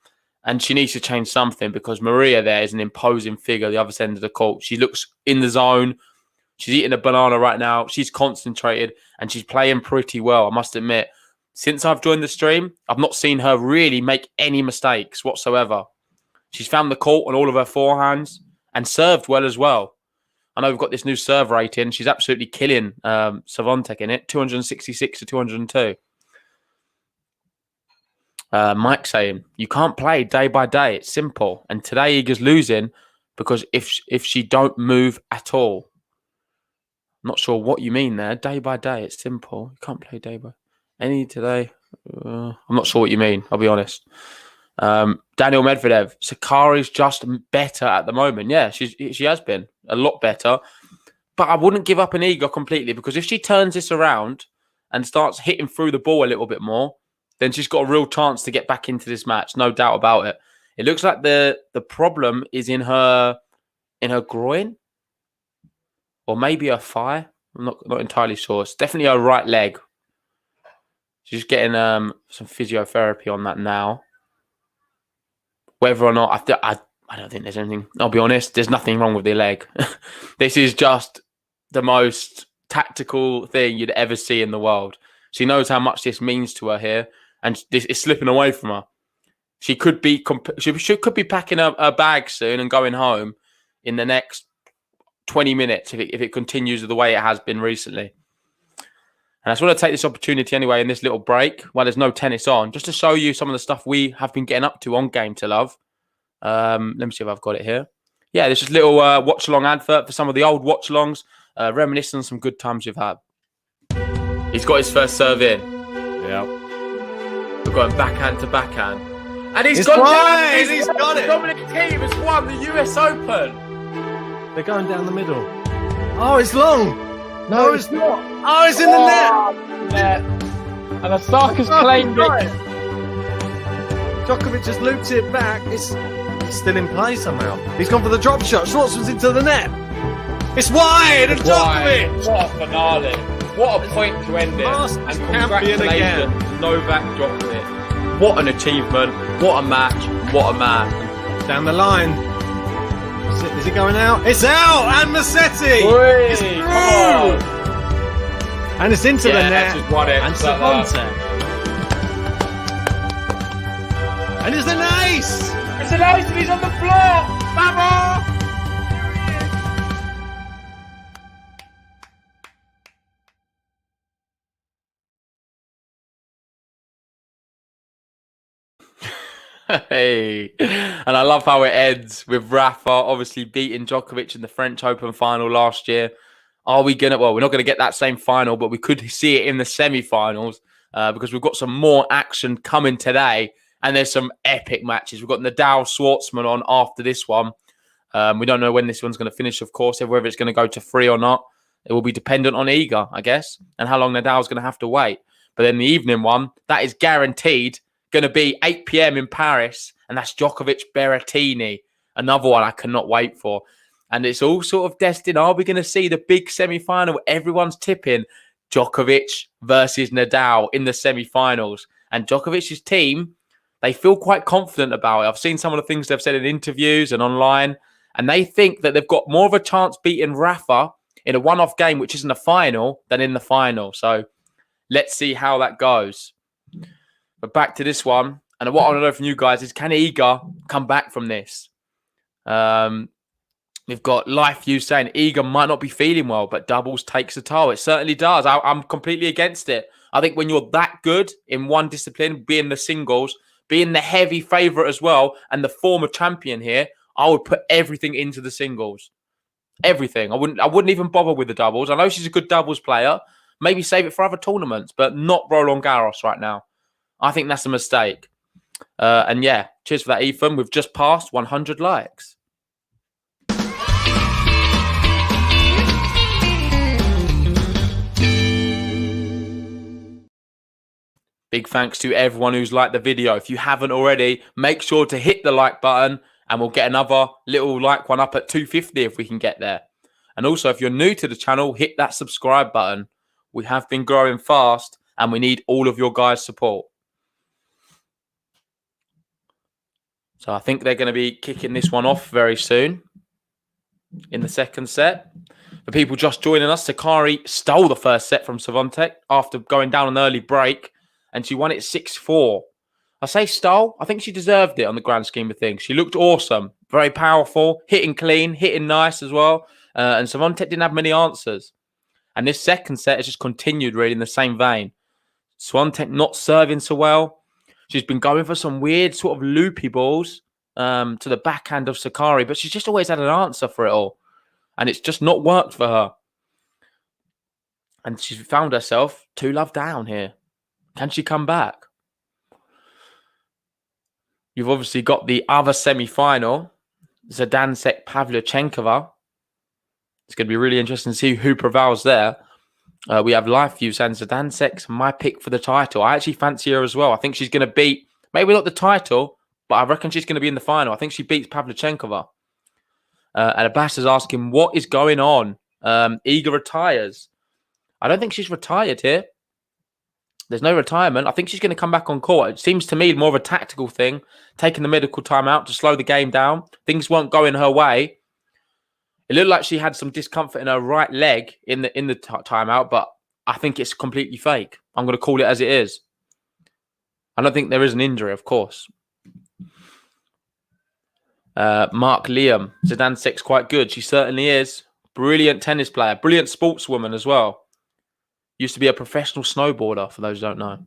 [SPEAKER 2] she needs to change something because Maria there is an imposing figure, the other end of the court. She looks in the zone. She's eating a banana right now. She's concentrated and she's playing pretty well, I must admit. Since I've joined the stream, I've not seen her really make any mistakes whatsoever. She's found the court on all of her forehands and served well as well. I know we've got this new serve rating. She's absolutely killing SWIATEK in it, 266 to 202. Mike saying, you can't play day by day. It's simple. And today Iga's losing because if she don't move at all. I'm not sure what you mean there. Day by day, it's simple. You can't play day by any today. I'm not sure what you mean. I'll be honest. Daniel Medvedev, Sakkari's just better at the moment. Yeah, she has been a lot better. But I wouldn't give up an Iga completely because if she turns this around and starts hitting through the ball a little bit more, then she's got a real chance to get back into this match. No doubt about it. It looks like the problem is in her groin or maybe her thigh. I'm not entirely sure. It's definitely her right leg. She's getting some physiotherapy on that now. Whether or not, I don't think there's anything. I'll be honest, there's nothing wrong with the leg. This is just the most tactical thing you'd ever see in the world. She knows how much this means to her here, and this is slipping away from her. She could be packing her bag soon and going home in the next 20 minutes if it continues the way it has been recently. And I just want to take this opportunity anyway in this little break while there's no tennis on, just to show you some of the stuff we have been getting up to on Game to Love. Let me see if I've got it here. Yeah, this is a little watch-along advert for some of the old watch-alongs, reminiscing on some good times we've had. He's got his first serve in.
[SPEAKER 7] Yeah.
[SPEAKER 2] We're going backhand to backhand. And he's
[SPEAKER 7] got
[SPEAKER 2] down.
[SPEAKER 7] He's got it.
[SPEAKER 2] Dominic Thiem has won the US Open.
[SPEAKER 7] They're going down the middle. Oh, it's long.
[SPEAKER 3] No, it's not.
[SPEAKER 7] Oh, it's in the net.
[SPEAKER 3] Yeah. And Osaka's claimed it.
[SPEAKER 7] Djokovic just looped it back. It's still in play somehow. He's gone for the drop shot. Schwartzman's into the net. It's wide. And Djokovic.
[SPEAKER 2] What a finale. What a point to end it. And congratulations, Novak Djokovic. What an achievement. What a match. What a man.
[SPEAKER 7] Down the line. Is it going out? It's out! And Massetti! It's through! And it's into the net.
[SPEAKER 2] Just won it.
[SPEAKER 7] And SWIATEK. And it's an ace!
[SPEAKER 2] It's an ace and he's on the floor! Bravo! Hey, and I love how it ends with Rafa obviously beating Djokovic in the French Open final last year. Are we going to... Well, we're not going to get that same final, but we could see it in the semi-finals because we've got some more action coming today. And there's some epic matches. We've got Nadal Schwartzman on after this one. We don't know when this one's going to finish, of course, whether it's going to go to 3 or not. It will be dependent on Iga, I guess, and how long Nadal's going to have to wait. But then the evening one, that is guaranteed going to be 8 p.m. in Paris, and that's Djokovic Berrettini, another one I cannot wait for. And it's all sort of destined. Are we going to see the big semi-final where everyone's tipping Djokovic versus Nadal in the semi-finals? And Djokovic's team, they feel quite confident about it. I've seen some of the things they've said in interviews and online, and they think that they've got more of a chance beating Rafa in a one-off game, which isn't a final, than in the final. So let's see how that goes. But back to this one. And what I want to know from you guys is, can Iga come back from this? We've got Life You saying Iga might not be feeling well, but doubles takes a toll. It certainly does. I'm completely against it. I think when you're that good in one discipline, being the singles, being the heavy favourite as well, and the former champion here, I would put everything into the singles. Everything. I wouldn't even bother with the doubles. I know she's a good doubles player. Maybe save it for other tournaments, but not Roland Garros right now. I think that's a mistake. And yeah, cheers for that, Ethan. We've just passed 100 likes. Big thanks to everyone who's liked the video. If you haven't already, make sure to hit the like button, and we'll get another little like one up at 250 if we can get there. And also, if you're new to the channel, hit that subscribe button. We have been growing fast, and we need all of your guys' support. So I think they're going to be kicking this one off very soon in the second set. For people just joining us, Sakkari stole the first set from Swiatek after going down an early break, and she won it 6-4. I say stole. I think she deserved it on the grand scheme of things. She looked awesome, very powerful, hitting clean, hitting nice as well. And Swiatek didn't have many answers. And this second set has just continued really in the same vein. Swiatek not serving so well. She's been going for some weird sort of loopy balls to the backhand of Sakkari, but she's just always had an answer for it all. And it's just not worked for her. And she's found herself 2-love down here. Can she come back? You've obviously got the other semi-final, Zidansek Pavlyuchenkova. It's going to be really interesting to see who prevails there. We have Life Views and Zidansek's my pick for the title. I actually fancy her as well. I think she's going to beat, maybe not the title, but I reckon she's going to be in the final. I think she beats Pavlyuchenkova. And Abbas is asking, what is going on? Iga retires. I don't think she's retired here. There's no retirement. I think she's going to come back on court. It seems to me more of a tactical thing, taking the medical time out to slow the game down. Things weren't going her way. It looked like she had some discomfort in her right leg in the timeout, but I think it's completely fake. I'm going to call it as it is. I don't think there is an injury, of course. Mark Liam, Zidansek's quite good. She certainly is. Brilliant tennis player. Brilliant sportswoman as well. Used to be a professional snowboarder, for those who don't know.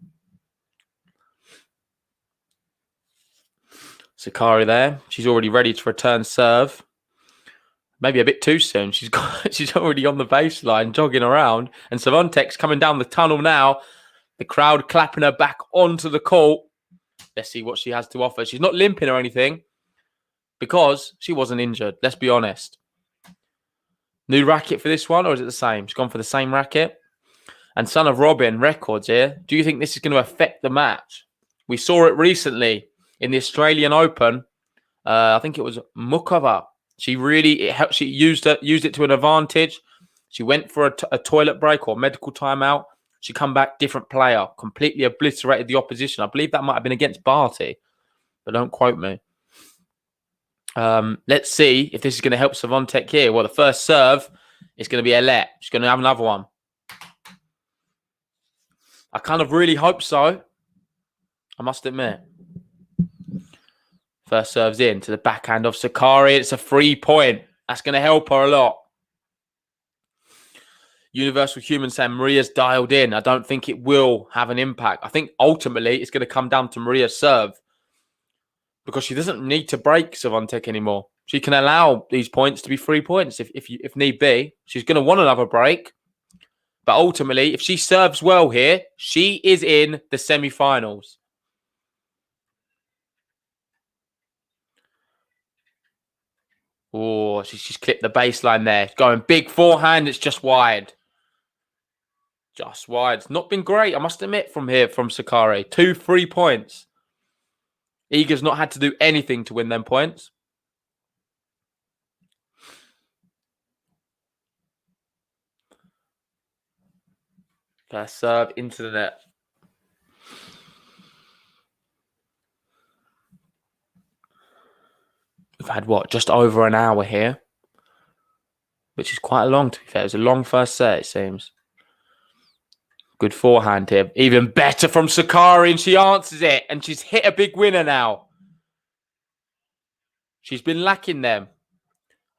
[SPEAKER 2] Sakkari there. She's already ready to return serve. Maybe a bit too soon. She's already on the baseline, jogging around. And Swiatek's coming down the tunnel now. The crowd clapping her back onto the court. Let's see what she has to offer. She's not limping or anything because she wasn't injured. Let's be honest. New racket for this one, or is it the same? She's gone for the same racket. And Son of Robin records here. Do you think this is going to affect the match? We saw it recently in the Australian Open. I think it was Mukova. She really she used it to an advantage. She went for a toilet break or medical timeout. She come back different player, completely obliterated the opposition. I believe that might have been against Barty, but don't quote me. Let's see if this is going to help Swiatek here. Well, the first serve is going to be Alette. She's going to have another one. I kind of really hope so. I must admit. First serve's in to the backhand of Sakkari. It's a 3-point. That's going to help her a lot. Universal Human saying Maria's dialed in. I don't think it will have an impact. I think ultimately it's going to come down to Maria's serve because she doesn't need to break Swiatek anymore. She can allow these points to be 3 points if need be. She's going to want another break. But ultimately, if she serves well here, she is in the semi-finals. Oh, she's clipped the baseline there. Going big forehand. It's just wide. Just wide. It's not been great, I must admit, from Sakkari. 2 3 points. Iga's not had to do anything to win them points. First serve into the net. We've had, what, just over an hour here, which is quite long, to be fair. It was a long first set, it seems. Good forehand here. Even better from Sakkari, and she answers it, and she's hit a big winner now. She's been lacking them.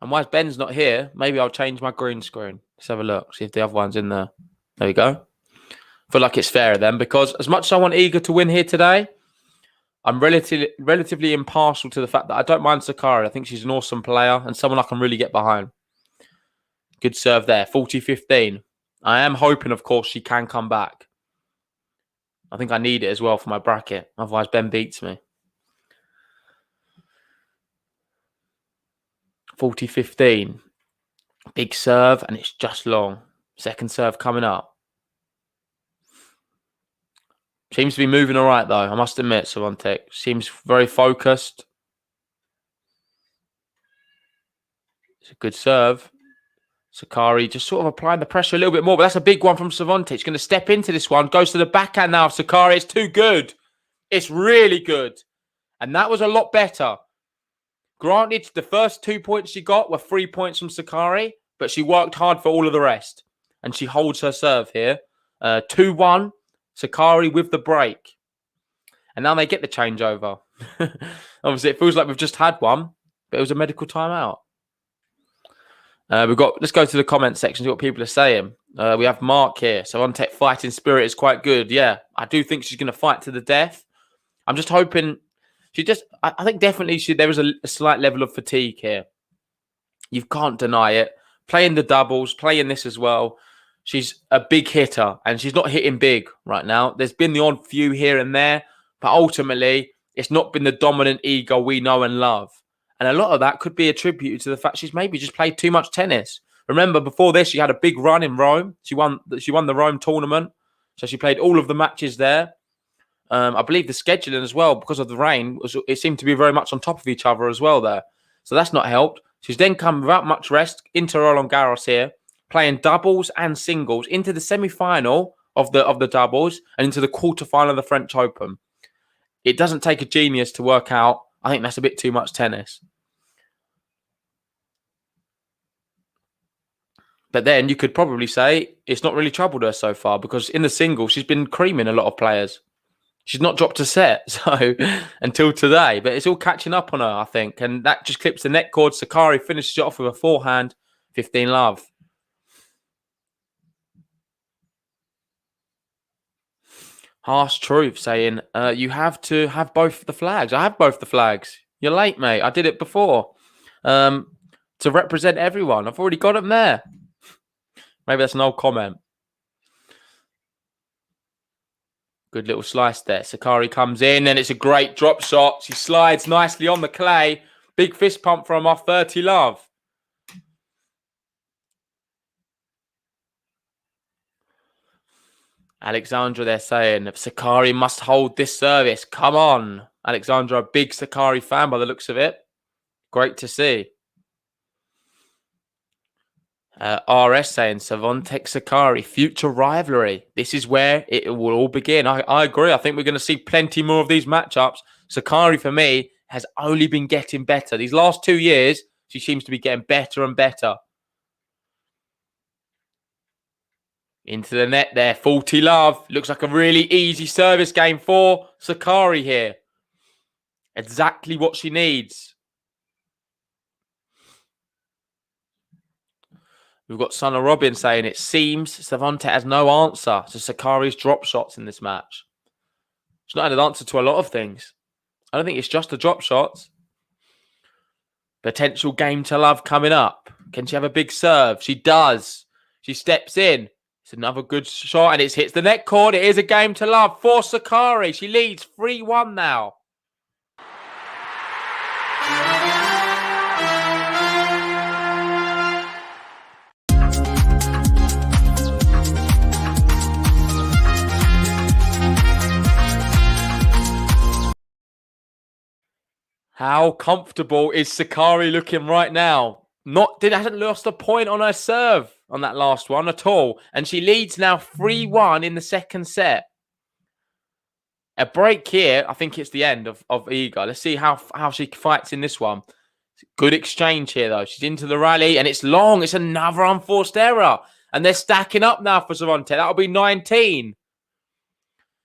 [SPEAKER 2] And whilst Ben's not here, maybe I'll change my green screen. Let's have a look, see if the other one's in there. There we go. Feel like it's fairer then, because as much as I want Iga to win here today, I'm relatively impartial to the fact that I don't mind Sakkari. I think she's an awesome player and someone I can really get behind. Good serve there, 40-15. I am hoping, of course, she can come back. I think I need it as well for my bracket. Otherwise, Ben beats me. 40-15. Big serve, and it's just long. Second serve coming up. Seems to be moving all right, though. I must admit, SWIATEK seems very focused. It's a good serve. Sakkari just sort of applying the pressure a little bit more, but that's a big one from SWIATEK. She's going to step into this one. Goes to the backhand now of Sakkari. It's too good. It's really good. And that was a lot better. Granted, the first 2 points she got were 3 points from Sakkari, but she worked hard for all of the rest. And she holds her serve here. 2-1. Sakkari with the break. And now they get the changeover. Obviously, it feels like we've just had one, but it was a medical timeout. Let's go to the comment section, see what people are saying. We have Mark here. SWIATEK fighting spirit is quite good. Yeah, I do think she's going to fight to the death. I'm just hoping I think definitely there is a slight level of fatigue here. You can't deny it. Playing the doubles, playing this as well. She's a big hitter, and she's not hitting big right now. There's been the odd few here and there, but ultimately, it's not been the dominant Iga we know and love. And a lot of that could be attributed to the fact she's maybe just played too much tennis. Remember, before this, she had a big run in Rome. She won the Rome tournament, so she played all of the matches there. I believe the scheduling as well, because of the rain, it seemed to be very much on top of each other as well there. So that's not helped. She's then come without much rest into Roland Garros here, playing doubles and singles into the semi-final of the doubles and into the quarterfinal of the French Open. It doesn't take a genius to work out. I think that's a bit too much tennis. But then you could probably say it's not really troubled her so far, because in the singles, she's been creaming a lot of players. She's not dropped a set until today, but it's all catching up on her, I think. And that just clips the net cord. Sakkari finishes it off with a forehand, 15-love. Harsh Truth saying, you have to have both the flags. I have both the flags. You're late, mate. I did it before. To represent everyone. I've already got them there. Maybe that's an old comment. Good little slice there. Sakkari comes in, and it's a great drop shot. She slides nicely on the clay. Big fist pump from off 30-love. Alexandra, they're saying, Sakkari must hold this service. Come on. Alexandra, a big Sakkari fan by the looks of it. Great to see. RS saying, SWIATEK Sakkari, future rivalry. This is where it will all begin. I agree. I think we're going to see plenty more of these matchups. Sakkari, for me, has only been getting better. These last 2 years, she seems to be getting better and better. Into the net there, 40-love. Looks like a really easy service game for Sakkari here. Exactly what she needs. We've got Son of Robin saying, it seems SWIATEK has no answer to Sakkari's drop shots in this match. She's not had an answer to a lot of things. I don't think it's just the drop shots. Potential game to love coming up. Can she have a big serve? She does. She steps in. It's another good shot, and it hits the net cord. It is a game to love for Sakkari. She leads 3-1 now. How comfortable is Sakkari looking right now? Hasn't lost a point on her serve on that last one at all. And she leads now 3-1 in the second set. A break here. I think it's the end of Iga. Let's see how she fights in this one. Good exchange here, though. She's into the rally, and it's long. It's another unforced error. And they're stacking up now for SWIATEK. That'll be 19.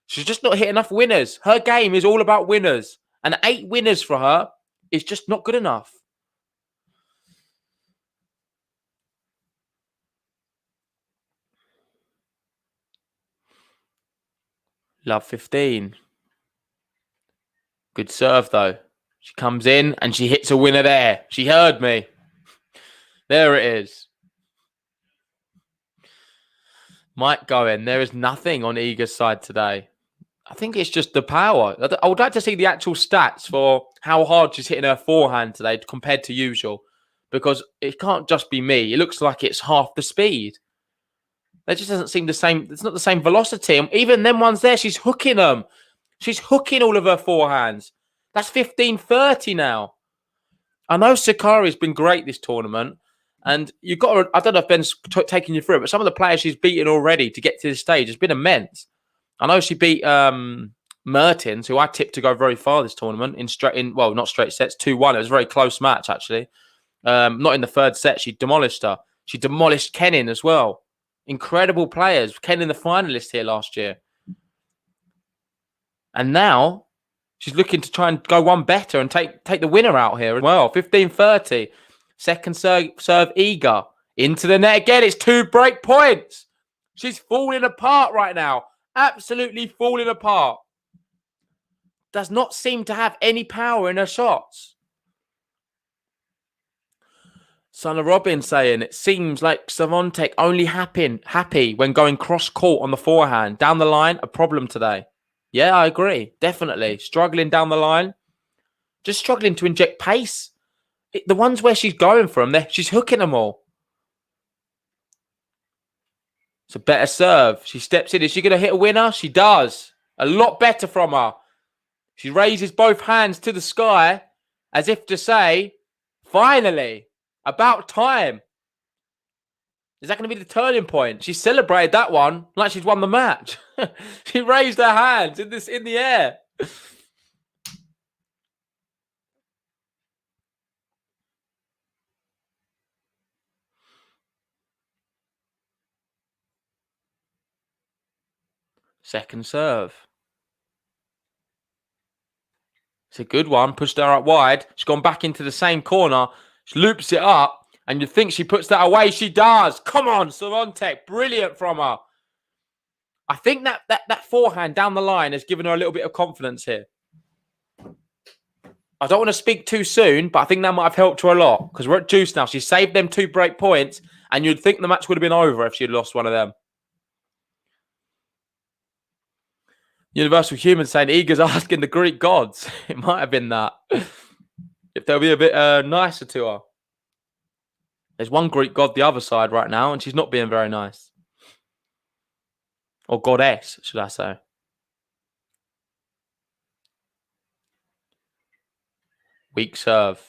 [SPEAKER 2] She's just not hit enough winners. Her game is all about winners. And 8 winners for her is just not good enough. Love 15. Good serve, though. She comes in and she hits a winner there. She heard me. There it is. Might go in. There is nothing on Iga's side today. I think it's just the power. I would like to see the actual stats for how hard she's hitting her forehand today compared to usual. Because it can't just be me. It looks like it's half the speed. That just doesn't seem the same. It's not the same velocity. And even them ones there, she's hooking them. She's hooking all of her forehands. That's 15-30 now. I know Sakkari's been great this tournament. And you've got to, I don't know if Ben's taking you through it, but some of the players she's beaten already to get to this stage has been immense. I know she beat Mertens, who I tipped to go very far this tournament not straight sets, 2-1. It was a very close match, actually. Not in the third set. She demolished her. She demolished Kenin as well. Incredible players. Kenin, the finalist here last year. And now she's looking to try and go one better and take the winner out here as well. 15-30. Second serve Iga. Into the net again. It's 2 break points. She's falling apart right now. Absolutely falling apart. Does not seem to have any power in her shots. Son of Robin saying, it seems like SWIATEK only happy when going cross-court on the forehand. Down the line, a problem today. Yeah, I agree. Definitely. Struggling down the line. Just struggling to inject pace. The ones where she's going from, she's hooking them all. It's a better serve. She steps in. Is she going to hit a winner? She does. A lot better from her. She raises both hands to the sky as if to say, finally, about time. Is that going to be the turning point? She celebrated that one like she's won the match. She raised her hands in the air. Second serve. It's a good one. Pushed her out wide. She's gone back into the same corner. She loops it up. And you think she puts that away. She does. Come on, SWIATEK. Brilliant from her. I think that forehand down the line has given her a little bit of confidence here. I don't want to speak too soon, but I think that might have helped her a lot. Because we're at juice now. She saved them 2 break points. And you'd think the match would have been over if she'd lost one of them. Universal Human saying Iga's asking the Greek gods. It might have been that. If they'll be a bit nicer to her. There's one Greek god the other side right now, and she's not being very nice. Or goddess, should I say. Weak serve.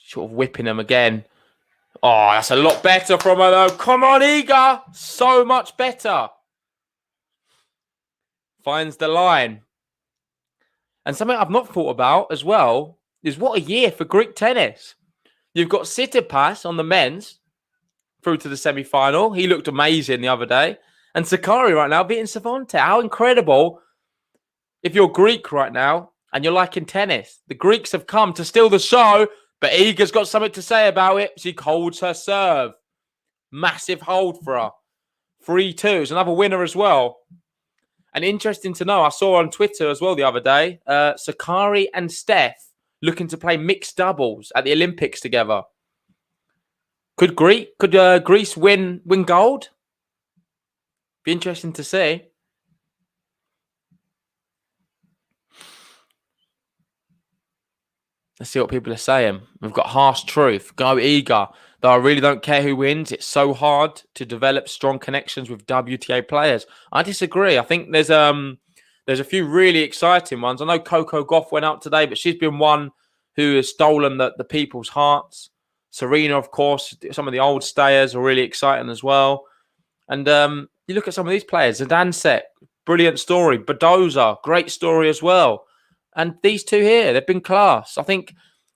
[SPEAKER 2] Sort of whipping them again. Oh, that's a lot better from her, though. Come on, Iga. So much better. Finds the line. And something I've not thought about as well is what a year for Greek tennis. You've got Tsitsipas on the men's through to the semi-final. He looked amazing the other day. And Sakkari right now beating SWIATEK. How incredible if you're Greek right now and you're liking tennis. The Greeks have come to steal the show, but Iga's got something to say about it. She holds her serve. Massive hold for her. 3-2. It's another winner as well. And interesting to know, I saw on Twitter as well the other day, Sakkari and Steph looking to play mixed doubles at the Olympics together. Could Greece win gold? Be interesting to see. Let's see what people are saying. We've got Harsh Truth. Go Iga. Though I really don't care who wins. It's so hard to develop strong connections with WTA players. I disagree. I think there's a few really exciting ones. I know Coco Gauff went out today, but she's been one who has stolen the people's hearts. Serena, of course, some of the old stayers are really exciting as well. And you look at some of these players. Zidansek, brilliant story. Badoza, great story as well. And these two here, they've been class. I think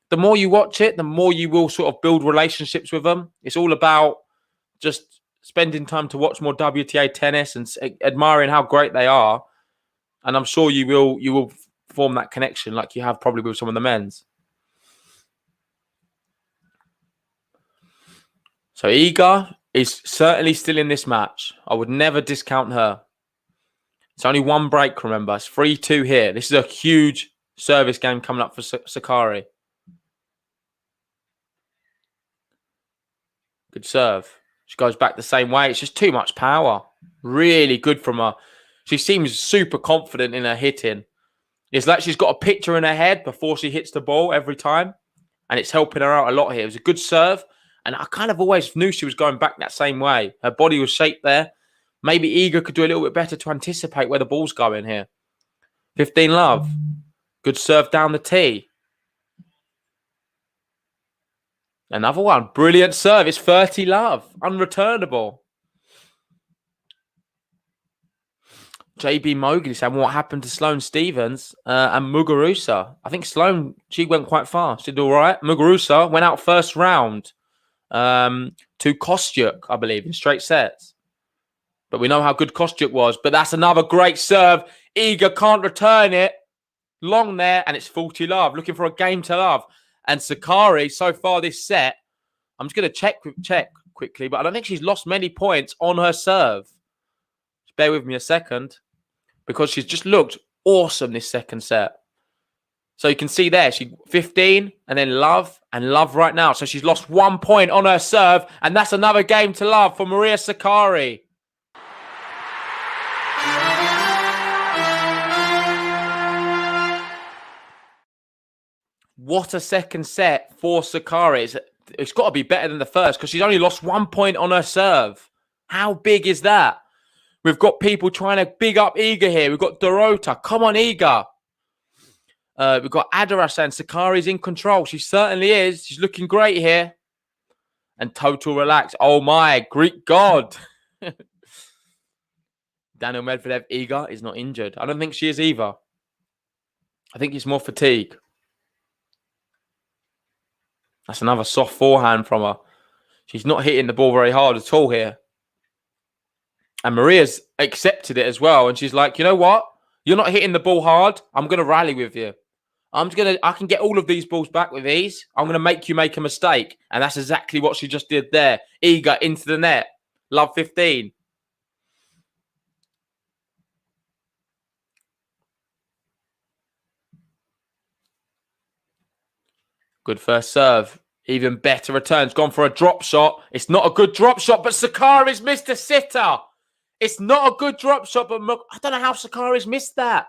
[SPEAKER 2] the more you watch it, the more you will sort of build relationships with them. It's all about just spending time to watch more WTA tennis and admiring how great they are. And I'm sure you will form that connection like you have probably with some of the men's. So Iga is certainly still in this match. I would never discount her. It's only one break, remember. It's 3-2 here. This is a huge service game coming up for Sakkari. Good serve. She goes back the same way. It's just too much power. Really good from her. She seems super confident in her hitting. It's like she's got a picture in her head before she hits the ball every time. And it's helping her out a lot here. It was a good serve. And I kind of always knew she was going back that same way. Her body was shaped there. Maybe Iga could do a little bit better to anticipate where the ball's going here. 15 love. Good serve down the tee. Another one. Brilliant serve. It's 30 love. Unreturnable. JB Mowgli saying what happened to Sloane Stephens and Muguruza. I think Sloane, she went quite far. She did all right. Muguruza went out first round to Kostyuk, I believe, in straight sets. But we know how good Kostyuk was. But that's another great serve. Iga can't return it. Long there, and it's 40 love. Looking for a game to love. And Sakkari, so far this set, I'm just going to check quickly, but I don't think she's lost many points on her serve. Just bear with me a second, because she's just looked awesome this second set. So you can see there, she 15, and then love, and love right now. So she's lost 1 point on her serve, and that's another game to love for Maria Sakkari. What a second set for Sakkari. It's got to be better than the first because she's only lost 1 point on her serve. How big is that? We've got people trying to big up Iga here. We've got Dorota. Come on, Iga. We've got Adara saying Sakkari's in control. She certainly is. She's looking great here. And total relax. Oh, my. Greek God. Daniel Medvedev, Iga is not injured. I don't think she is either. I think it's more fatigue. That's another soft forehand from her. She's not hitting the ball very hard at all here. And Maria's accepted it as well. And she's like, you know what? You're not hitting the ball hard. I'm going to rally with you. I can get all of these balls back with ease. I'm going to make you make a mistake. And that's exactly what she just did there. Iga into the net. Love 15. Good first serve. Even better returns. Gone for a drop shot. It's not a good drop shot, but Sakkari's missed a sitter. It's not a good drop shot, but I don't know how Sakkari's missed that.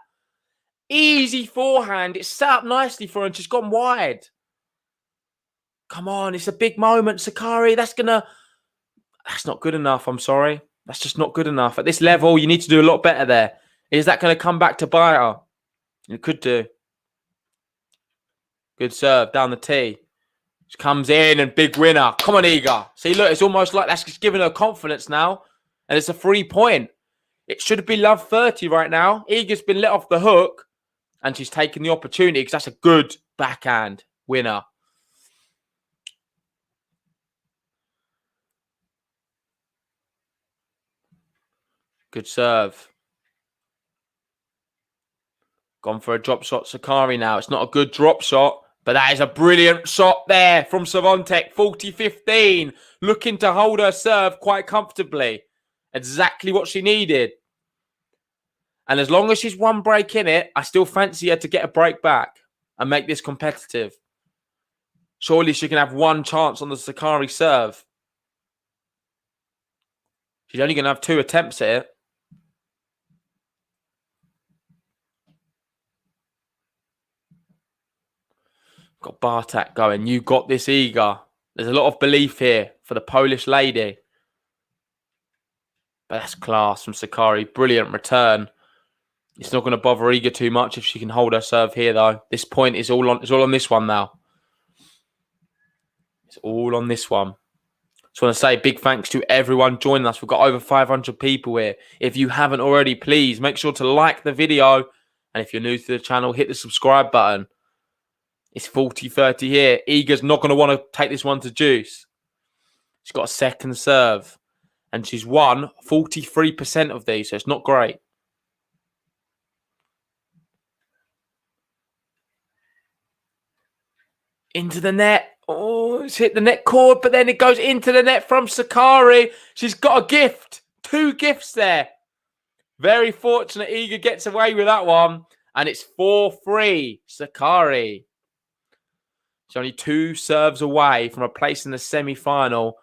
[SPEAKER 2] Easy forehand. It's set up nicely for her and she's gone wide. Come on, it's a big moment, Sakkari. That's not good enough, I'm sorry. That's just not good enough. At this level, you need to do a lot better there. Is that going to come back to bite her? It could do. Good serve down the tee. She comes in and big winner. Come on, Iga. See, look, it's almost like that's just giving her confidence now. And it's a 3 point. It should be love 30 right now. Iga's been let off the hook. And she's taken the opportunity because that's a good backhand winner. Good serve. Gone for a drop shot, Sakkari now. It's not a good drop shot. But that is a brilliant shot there from SWIATEK. 40-15. Looking to hold her serve quite comfortably. Exactly what she needed. And as long as she's one break in it, I still fancy her to get a break back. and make this competitive. Surely she can have one chance on the Sakkari serve. She's only going to have 2 attempts at it. Got Bartak going. You got this, Iga. There's a lot of belief here for the Polish lady. But that's class from Sakkari. Brilliant return. It's not going to bother Iga too much if she can hold her serve here, though. This point is all on this one now. It's all on this one. Just want to say big thanks to everyone joining us. We've got over 500 people here. If you haven't already, please make sure to like the video. And if you're new to the channel, hit the subscribe button. It's 40-30 here. Iga's not going to want to take this one to juice. She's got a second serve. And she's won 43% of these, so it's not great. Into the net. Oh, it's hit the net cord, but then it goes into the net from Sakkari. She's got a gift. 2 gifts there. Very fortunate Iga gets away with that one. And it's 4-3, Sakkari. She's only 2 serves away from a place in the semi-final,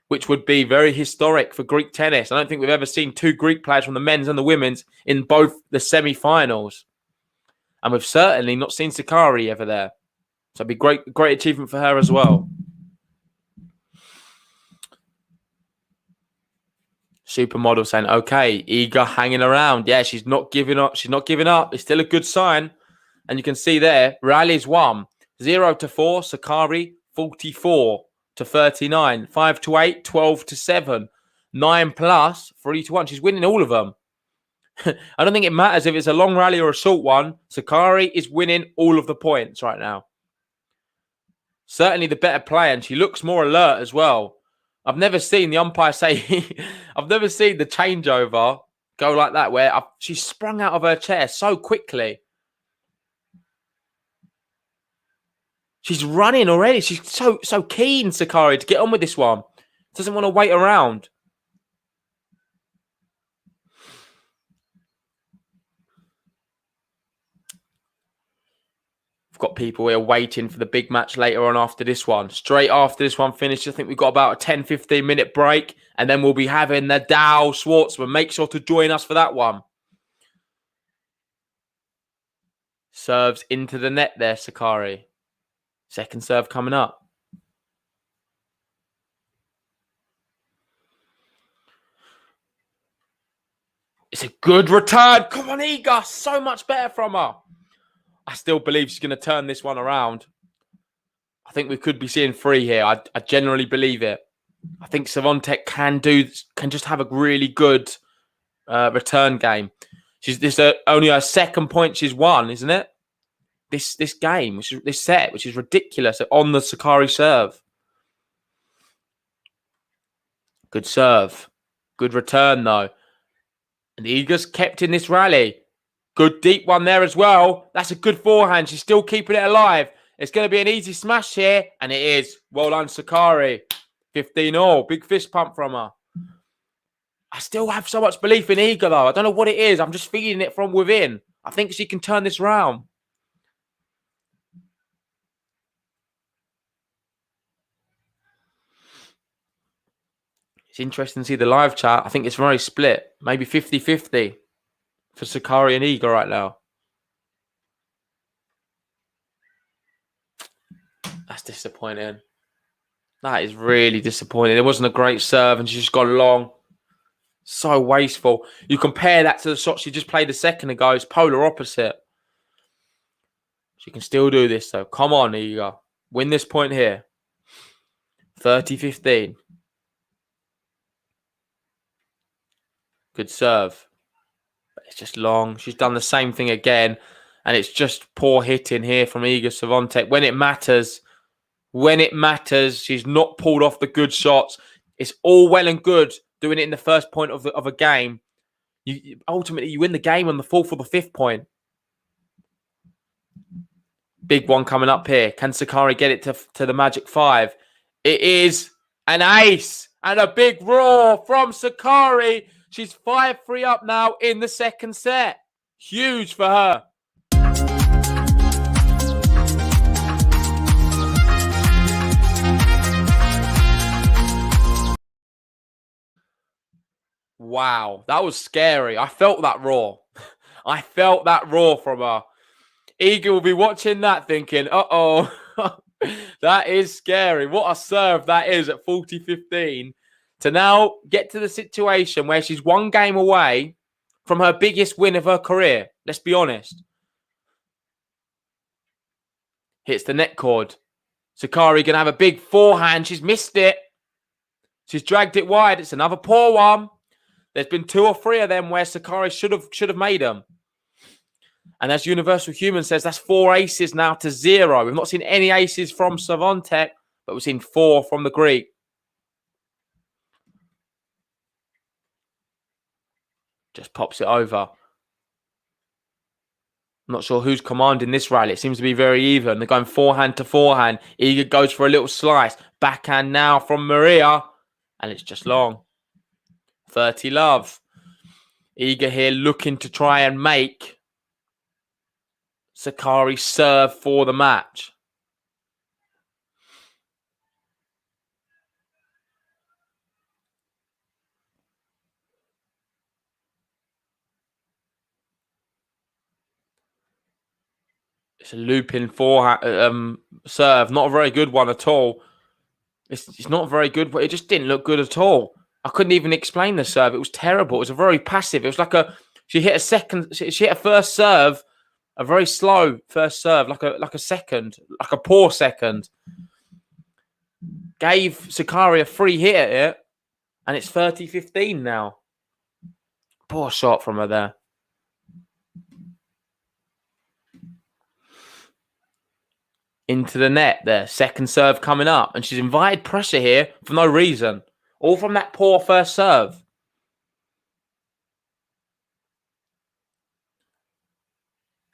[SPEAKER 2] which would be very historic for Greek tennis. I don't think we've ever seen 2 Greek players from the men's and the women's in both the semi-finals. And we've certainly not seen Sakkari ever there. So it'd be great achievement for her as well. Supermodel saying, okay, Iga hanging around. Yeah, she's not giving up. She's not giving up. It's still a good sign. And you can see there, rallies won. 0-4, Sakkari, 44-39. 5-8, 12-7. 9+, 3-1. She's winning all of them. I don't think it matters if it's a long rally or a short one. Sakkari is winning all of the points right now. Certainly the better player, and she looks more alert as well. I've never seen the umpire say... I've never seen the changeover go like that, where she sprung out of her chair so quickly. She's running already. She's so keen, Sakkari, to get on with this one. Doesn't want to wait around. Got people here waiting for the big match later on after this one. Straight after this one finishes, I think we've got about a 10-15 minute break, and then we'll be having the Dow Schwartzman. Make sure to join us for that one. Serves into the net there, Sakkari. Second serve coming up. It's a good return. Come on, Iga. So much better from her. I still believe she's going to turn this one around. I think we could be seeing 3 here. I generally believe it. I think SWIATEK can just have a really good return game. This only her second point she's won, isn't it? This game, this set, which is ridiculous on the Sakkari serve. Good serve. Good return, though. And Iga's kept in this rally. Good deep one there as well. That's a good forehand. She's still keeping it alive. It's going to be an easy smash here. And it is. Well done, Sakkari. 15-all. Big fist pump from her. I still have so much belief in Iga, though. I don't know what it is. I'm just feeling it from within. I think she can turn this round. It's interesting to see the live chat. I think it's very split. Maybe 50-50. For Sakkari and Iga right now. That's disappointing. That is really disappointing. It wasn't a great serve and she just got long. So wasteful. You compare that to the shot she just played a second ago. It's polar opposite. She can still do this though. Come on, Iga. Win this point here. 30-15. Good serve. It's just long. She's done the same thing again. And it's just poor hitting here from Iga SWIATEK. When it matters, she's not pulled off the good shots. It's all well and good doing it in the first point of a game. Ultimately, you win the game on the 4th or the 5th point. Big one coming up here. Can Sakkari get it to the magic 5? It is an ace. And a big roar from Sakkari. She's 5-3 up now in the second set. Huge for her. Wow, that was scary. I felt that raw. I felt that raw from her. Iga will be watching that thinking, uh-oh, that is scary. What a serve that is at 40-15 to now get to the situation where she's one game away from her biggest win of her career. Let's be honest. Hits the net cord. Sakkari going to have a big forehand. She's missed it. She's dragged it wide. It's another poor one. There's been 2 or 3 of them where Sakkari should have made them. And as Universal Human says, that's 4 aces now to 0. We've not seen any aces from SWIATEK, but we've seen 4 from the Greek. Just pops it over. I'm not sure who's commanding this rally. It seems to be very even. They're going forehand to forehand. Iga goes for a little slice. Backhand now from Maria. And it's just long. 30 love. Iga here looking to try and make Sakkari serve for the match. It's a looping forehand serve. Not a very good one at all. It's not very good, but it just didn't look good at all. I couldn't even explain the serve. It was terrible. It was a very passive. It was like she hit a first serve, a very slow first serve, like a second, like a poor second. Gave Sakkari a free hit at it, and it's 30-15 now. Poor shot from her there. Into the net there. Second serve coming up. And she's invited pressure here for no reason. All from that poor first serve.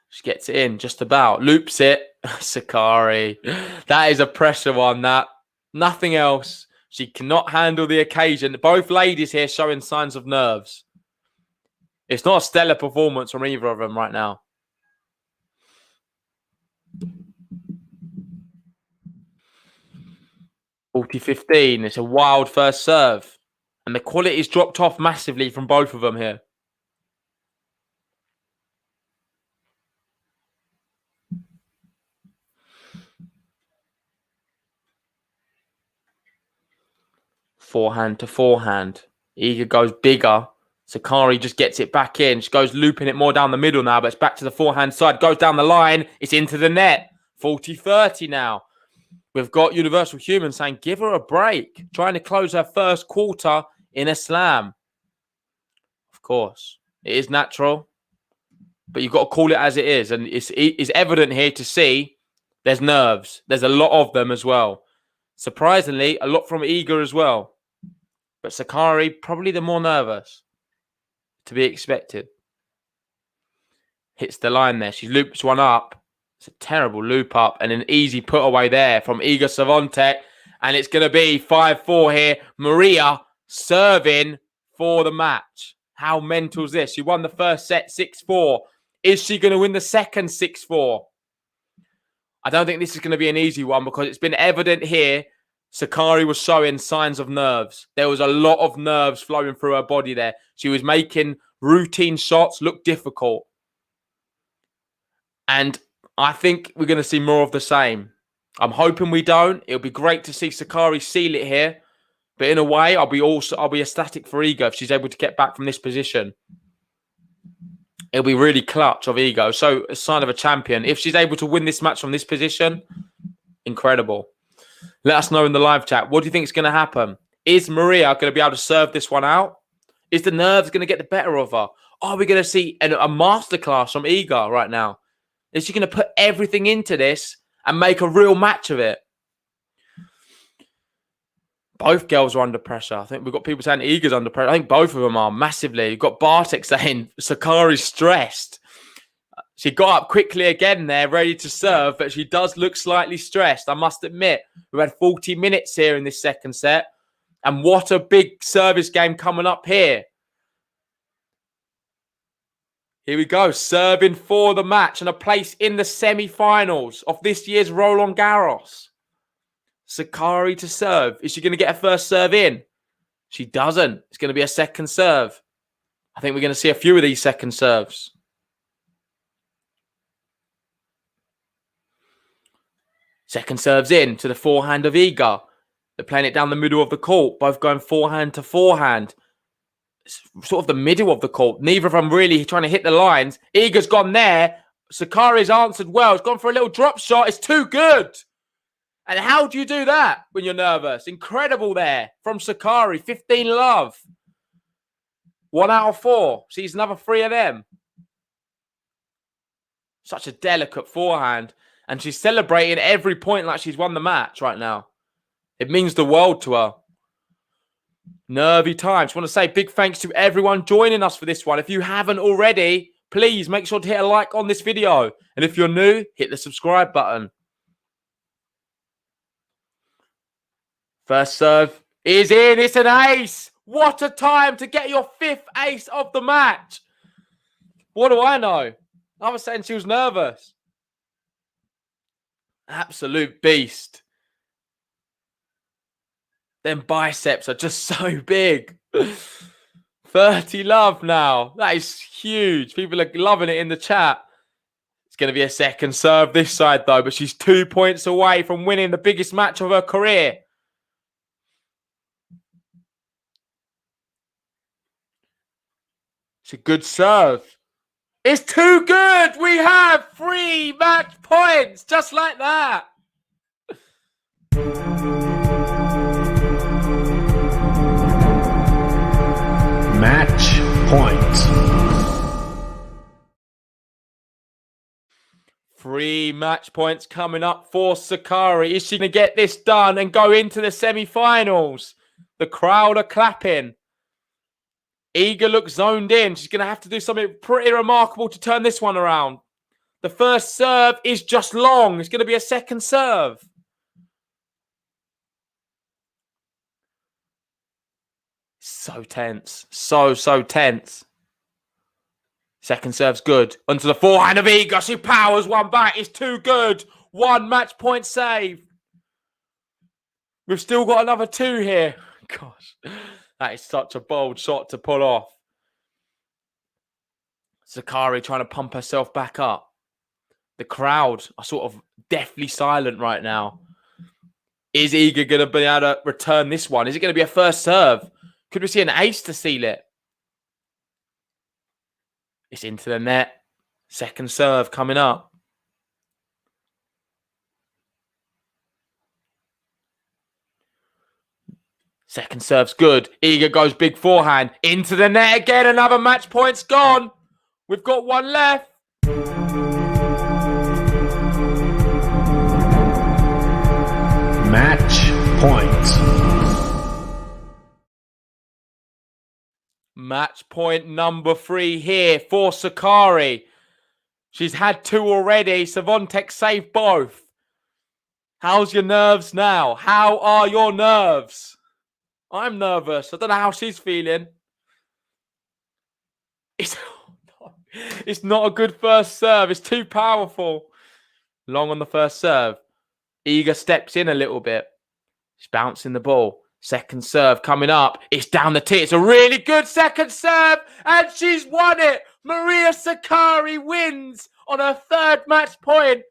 [SPEAKER 2] She gets it in just about. Loops it. Sakkari. That is a pressure one. That. Nothing else. She cannot handle the occasion. Both ladies here showing signs of nerves. It's not a stellar performance from either of them right now. (40-15). It's a wild first serve. And the quality's dropped off massively from both of them here. Forehand to forehand. Iga goes bigger. Sakkari just gets it back in. She goes looping it more down the middle now, but it's back to the forehand side. Goes down the line. It's into the net. 40-30 now. We've got Universal Human saying, give her a break. Trying to close her first quarter in a slam. Of course, it is natural. But you've got to call it as it is. And it's evident here to see there's nerves. There's a lot of them as well. Surprisingly, a lot from Iga as well. But Sakkari, probably the more nervous. To be expected. Hits the line there. She loops one up. It's a terrible loop up and an easy put away there from Iga SWIATEK. And it's going to be 5-4 here. Maria serving for the match. How mental is this? She won the first set 6-4. Is she going to win the second 6-4? I don't think this is going to be an easy one because it's been evident here. Sakkari was showing signs of nerves. There was a lot of nerves flowing through her body there. She was making routine shots look difficult. And I think we're going to see more of the same. I'm hoping we don't. It'll be great to see Sakkari seal it here. But in a way, I'll be ecstatic for Iga if she's able to get back from this position. It'll be really clutch of Iga. So a sign of a champion. If she's able to win this match from this position, incredible. Let us know in the live chat. What do you think is going to happen? Is Maria going to be able to serve this one out? Is the nerves going to get the better of her? Are we going to see a masterclass from Iga right now? Is she going to put everything into this and make a real match of it? Both girls are under pressure. I think we've got people saying Iga's under pressure. I think both of them are massively. You've got Bartek saying Sakkari's stressed. She got up quickly again there, ready to serve, but she does look slightly stressed. I must admit, we've had 40 minutes here in this second set. And what a big service game coming up here. Here we go, serving for the match and a place in the semi-finals of this year's Roland Garros. Sakkari to serve. Is she going to get a first serve in? She doesn't. It's going to be a second serve. I think we're going to see a few of these second serves. Second serves in to the forehand of Iga. They're playing it down the middle of the court, both going forehand to forehand. It's sort of the middle of the court. Neither of them really trying to hit the lines. Iga's gone there. Sakkari's answered well. It's gone for a little drop shot. It's too good. And how do you do that when you're nervous? Incredible there from Sakkari. 15 love. 1 out of 4. Sees another 3 of them. Such a delicate forehand. And she's celebrating every point like she's won the match right now. It means the world to her. Nervy times. I want to say big thanks to everyone joining us for this one. If you haven't already, please make sure to hit a like on this video. And if you're new, hit the subscribe button. First serve is in. It's an ace. What a time to get your 5th ace of the match. What do I know? I was saying she was nervous. Absolute beast. Them biceps are just so big. 30 love now. That is huge. People are loving it in the chat. It's going to be a second serve this side though, but she's 2 points away from winning the biggest match of her career. It's a good serve. It's too good. We have 3 match points just like that.
[SPEAKER 7] Match point.
[SPEAKER 2] 3 match points coming up for Sakkari. Is she going to get this done and go into the semi-finals? The crowd are clapping. Iga looks zoned in. She's going to have to do something pretty remarkable to turn this one around. The first serve is just long. It's going to be a second serve. So tense. So tense. Second serve's good. Onto the forehand of Iga. She powers one back. It's too good. 1 match point save. We've still got another 2 here. Gosh. That is such a bold shot to pull off. Sakkari trying to pump herself back up. The crowd are sort of deathly silent right now. Is Iga going to be able to return this one? Is it going to be a first serve? Could we see an ace to seal it? It's into the net. Second serve coming up. Second serve's good. Iga goes big forehand. Into the net again. Another match point's gone. We've got 1 left.
[SPEAKER 7] Match point.
[SPEAKER 2] Match point number 3 here for Sakkari. She's had 2 already. SWIATEK saved both. How's your nerves now? How are your nerves? I'm nervous. I don't know how she's feeling. It's not a good first serve. It's too powerful. Long on the first serve. Iga steps in a little bit. She's bouncing the ball. Second serve coming up. It's down the tee. It's a really good second serve. And she's won it. Maria Sakkari wins on her 3rd match point.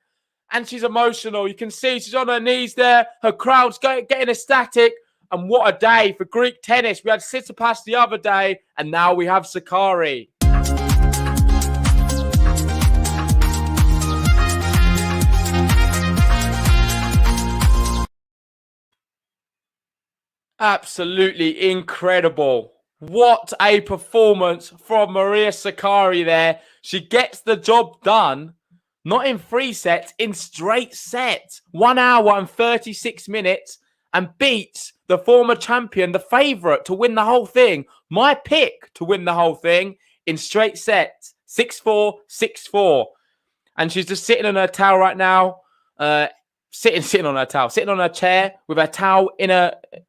[SPEAKER 2] And she's emotional. You can see she's on her knees there. Her crowd's getting ecstatic. And what a day for Greek tennis. We had Tsitsipas the other day. And now we have Sakkari. Absolutely incredible. What a performance from Maria Sakkari there. She gets the job done, not in 3 sets, in straight sets. 1 hour and 36 minutes and beats the former champion, the favourite to win the whole thing. My pick to win the whole thing in straight sets. 6-4, 6-4. And she's just sitting on her towel right now. Sitting on her towel, sitting on her chair with her towel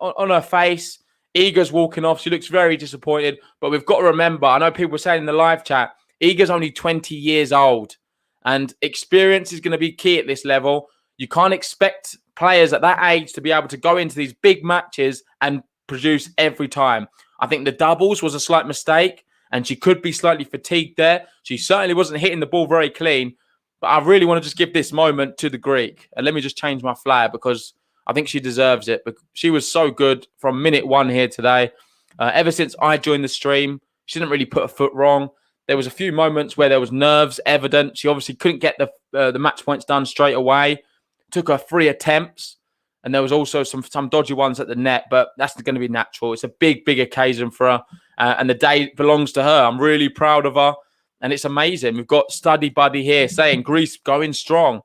[SPEAKER 2] on her face. Iga's walking off. She looks very disappointed. But we've got to remember, I know people were saying in the live chat, Iga's only 20 years old. And experience is going to be key at this level. You can't expect players at that age to be able to go into these big matches and produce every time. I think the doubles was a slight mistake. and she could be slightly fatigued there. She certainly wasn't hitting the ball very clean. But I really want to just give this moment to the Greek. And let me just change my flag because I think she deserves it. But she was so good from minute one here today. Ever since I joined the stream, she didn't really put a foot wrong. There was a few moments where there was nerves evident. She obviously couldn't get the match points done straight away. Took her 3 attempts. And there was also some dodgy ones at the net. But that's going to be natural. It's a big, big occasion for her. And the day belongs to her. I'm really proud of her. And it's amazing. We've got Study Buddy here saying Greece going strong.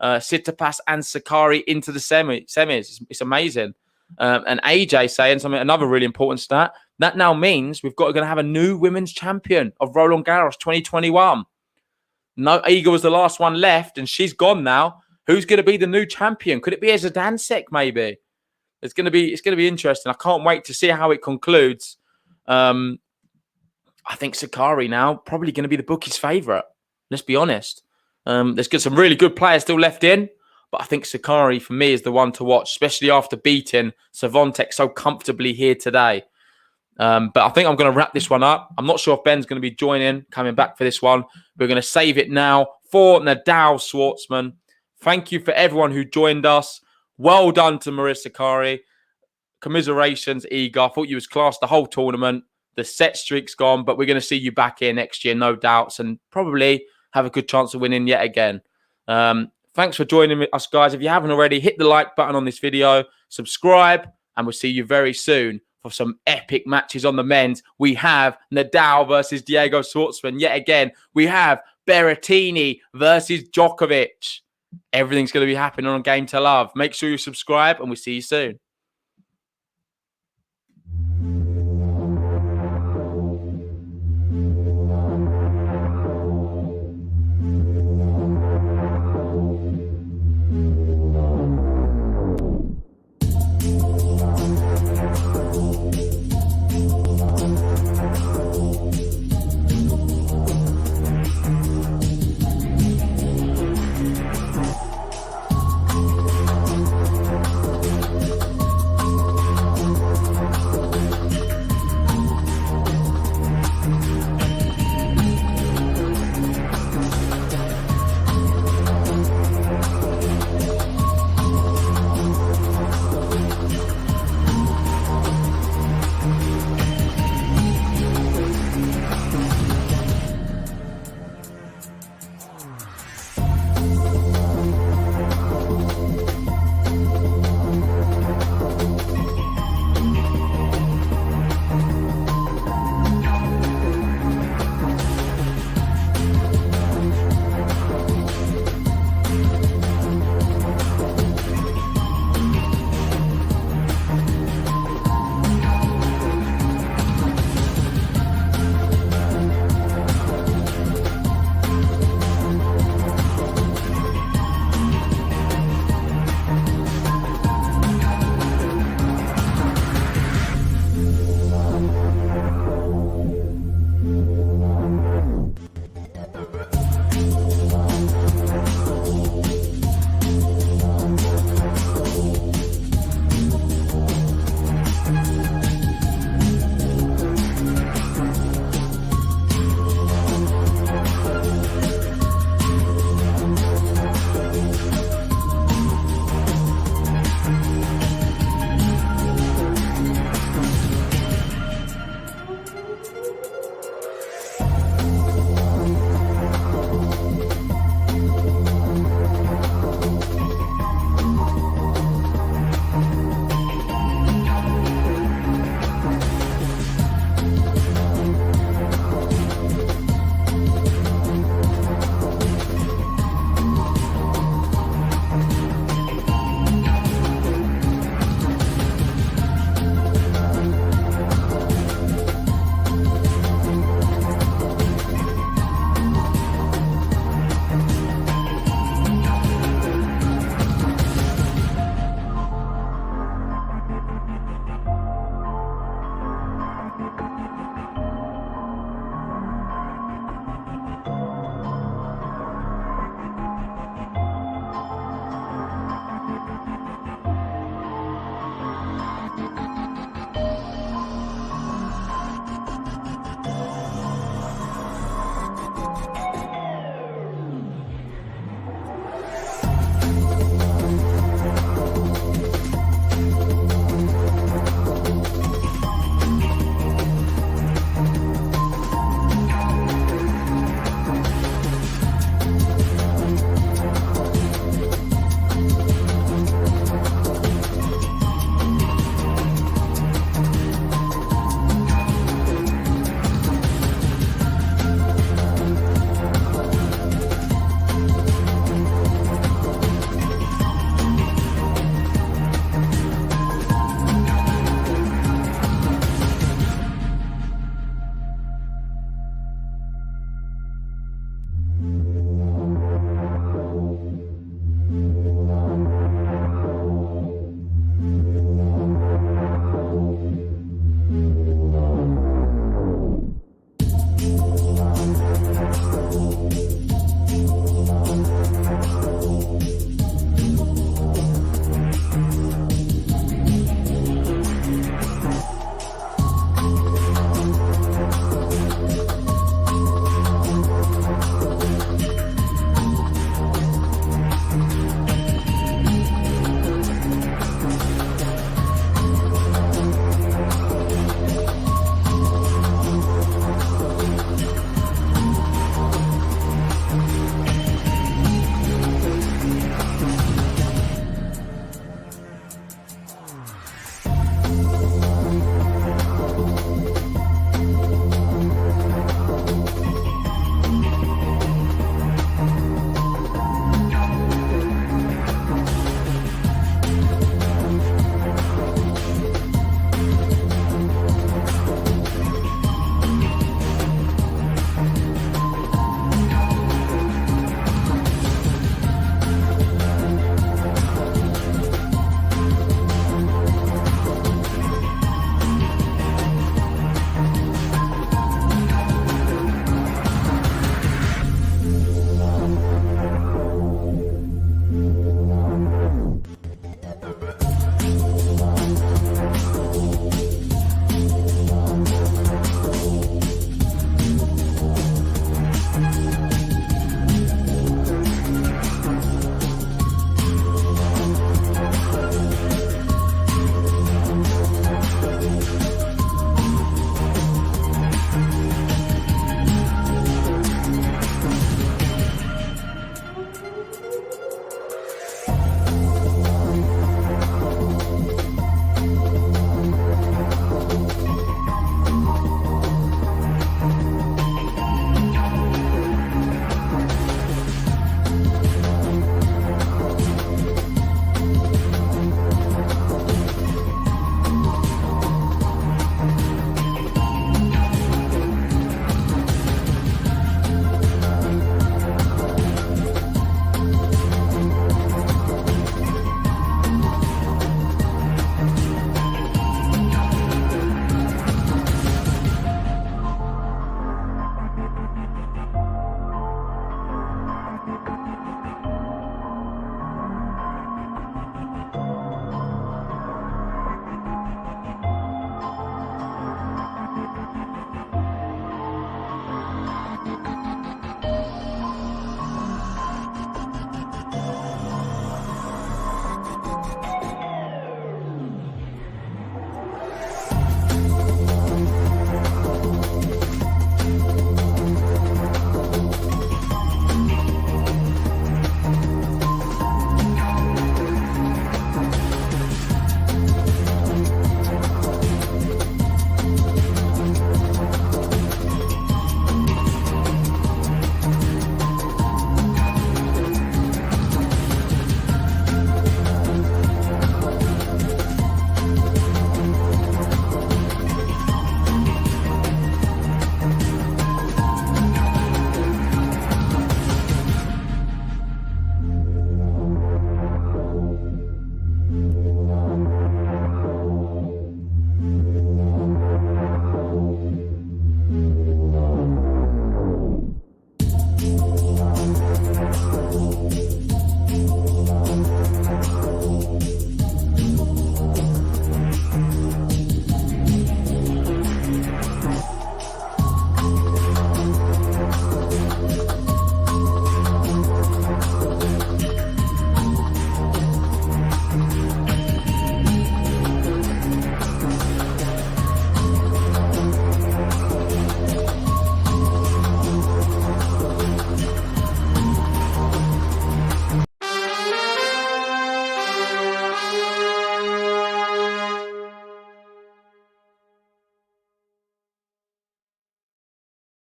[SPEAKER 2] Tsitsipas and Sakkari into the semis. It's amazing. And AJ saying something, another really important stat. That now means we're going to have a new women's champion of Roland Garros 2021. No, Iga was the last one left, and she's gone now. Who's going to be the new champion? Could it be a Zidansek maybe? It's going to be interesting. I can't wait to see how it concludes. I think Sakkari now probably going to be the bookies' favourite. Let's be honest. There's some really good players still left in, but I think Sakkari for me is the one to watch, especially after beating SWIATEK so comfortably here today. But I think I'm going to wrap this one up. I'm not sure if Ben's going to be coming back for this one. We're going to save it now for Nadal Schwartzman. Thank you for everyone who joined us. Well done to Marisa Sakkari. Commiserations, Iga. I thought you was class the whole tournament. The set streak's gone, but we're going to see you back here next year, no doubts, and probably have a good chance of winning yet again. Thanks for joining us, guys. If you haven't already, hit the like button on this video, subscribe, and we'll see you very soon for some epic matches on the men's. We have Nadal versus Diego Schwartzman. Yet again, we have Berrettini versus Djokovic. Everything's going to be happening on Game to Love. Make sure you subscribe, and we'll see you soon.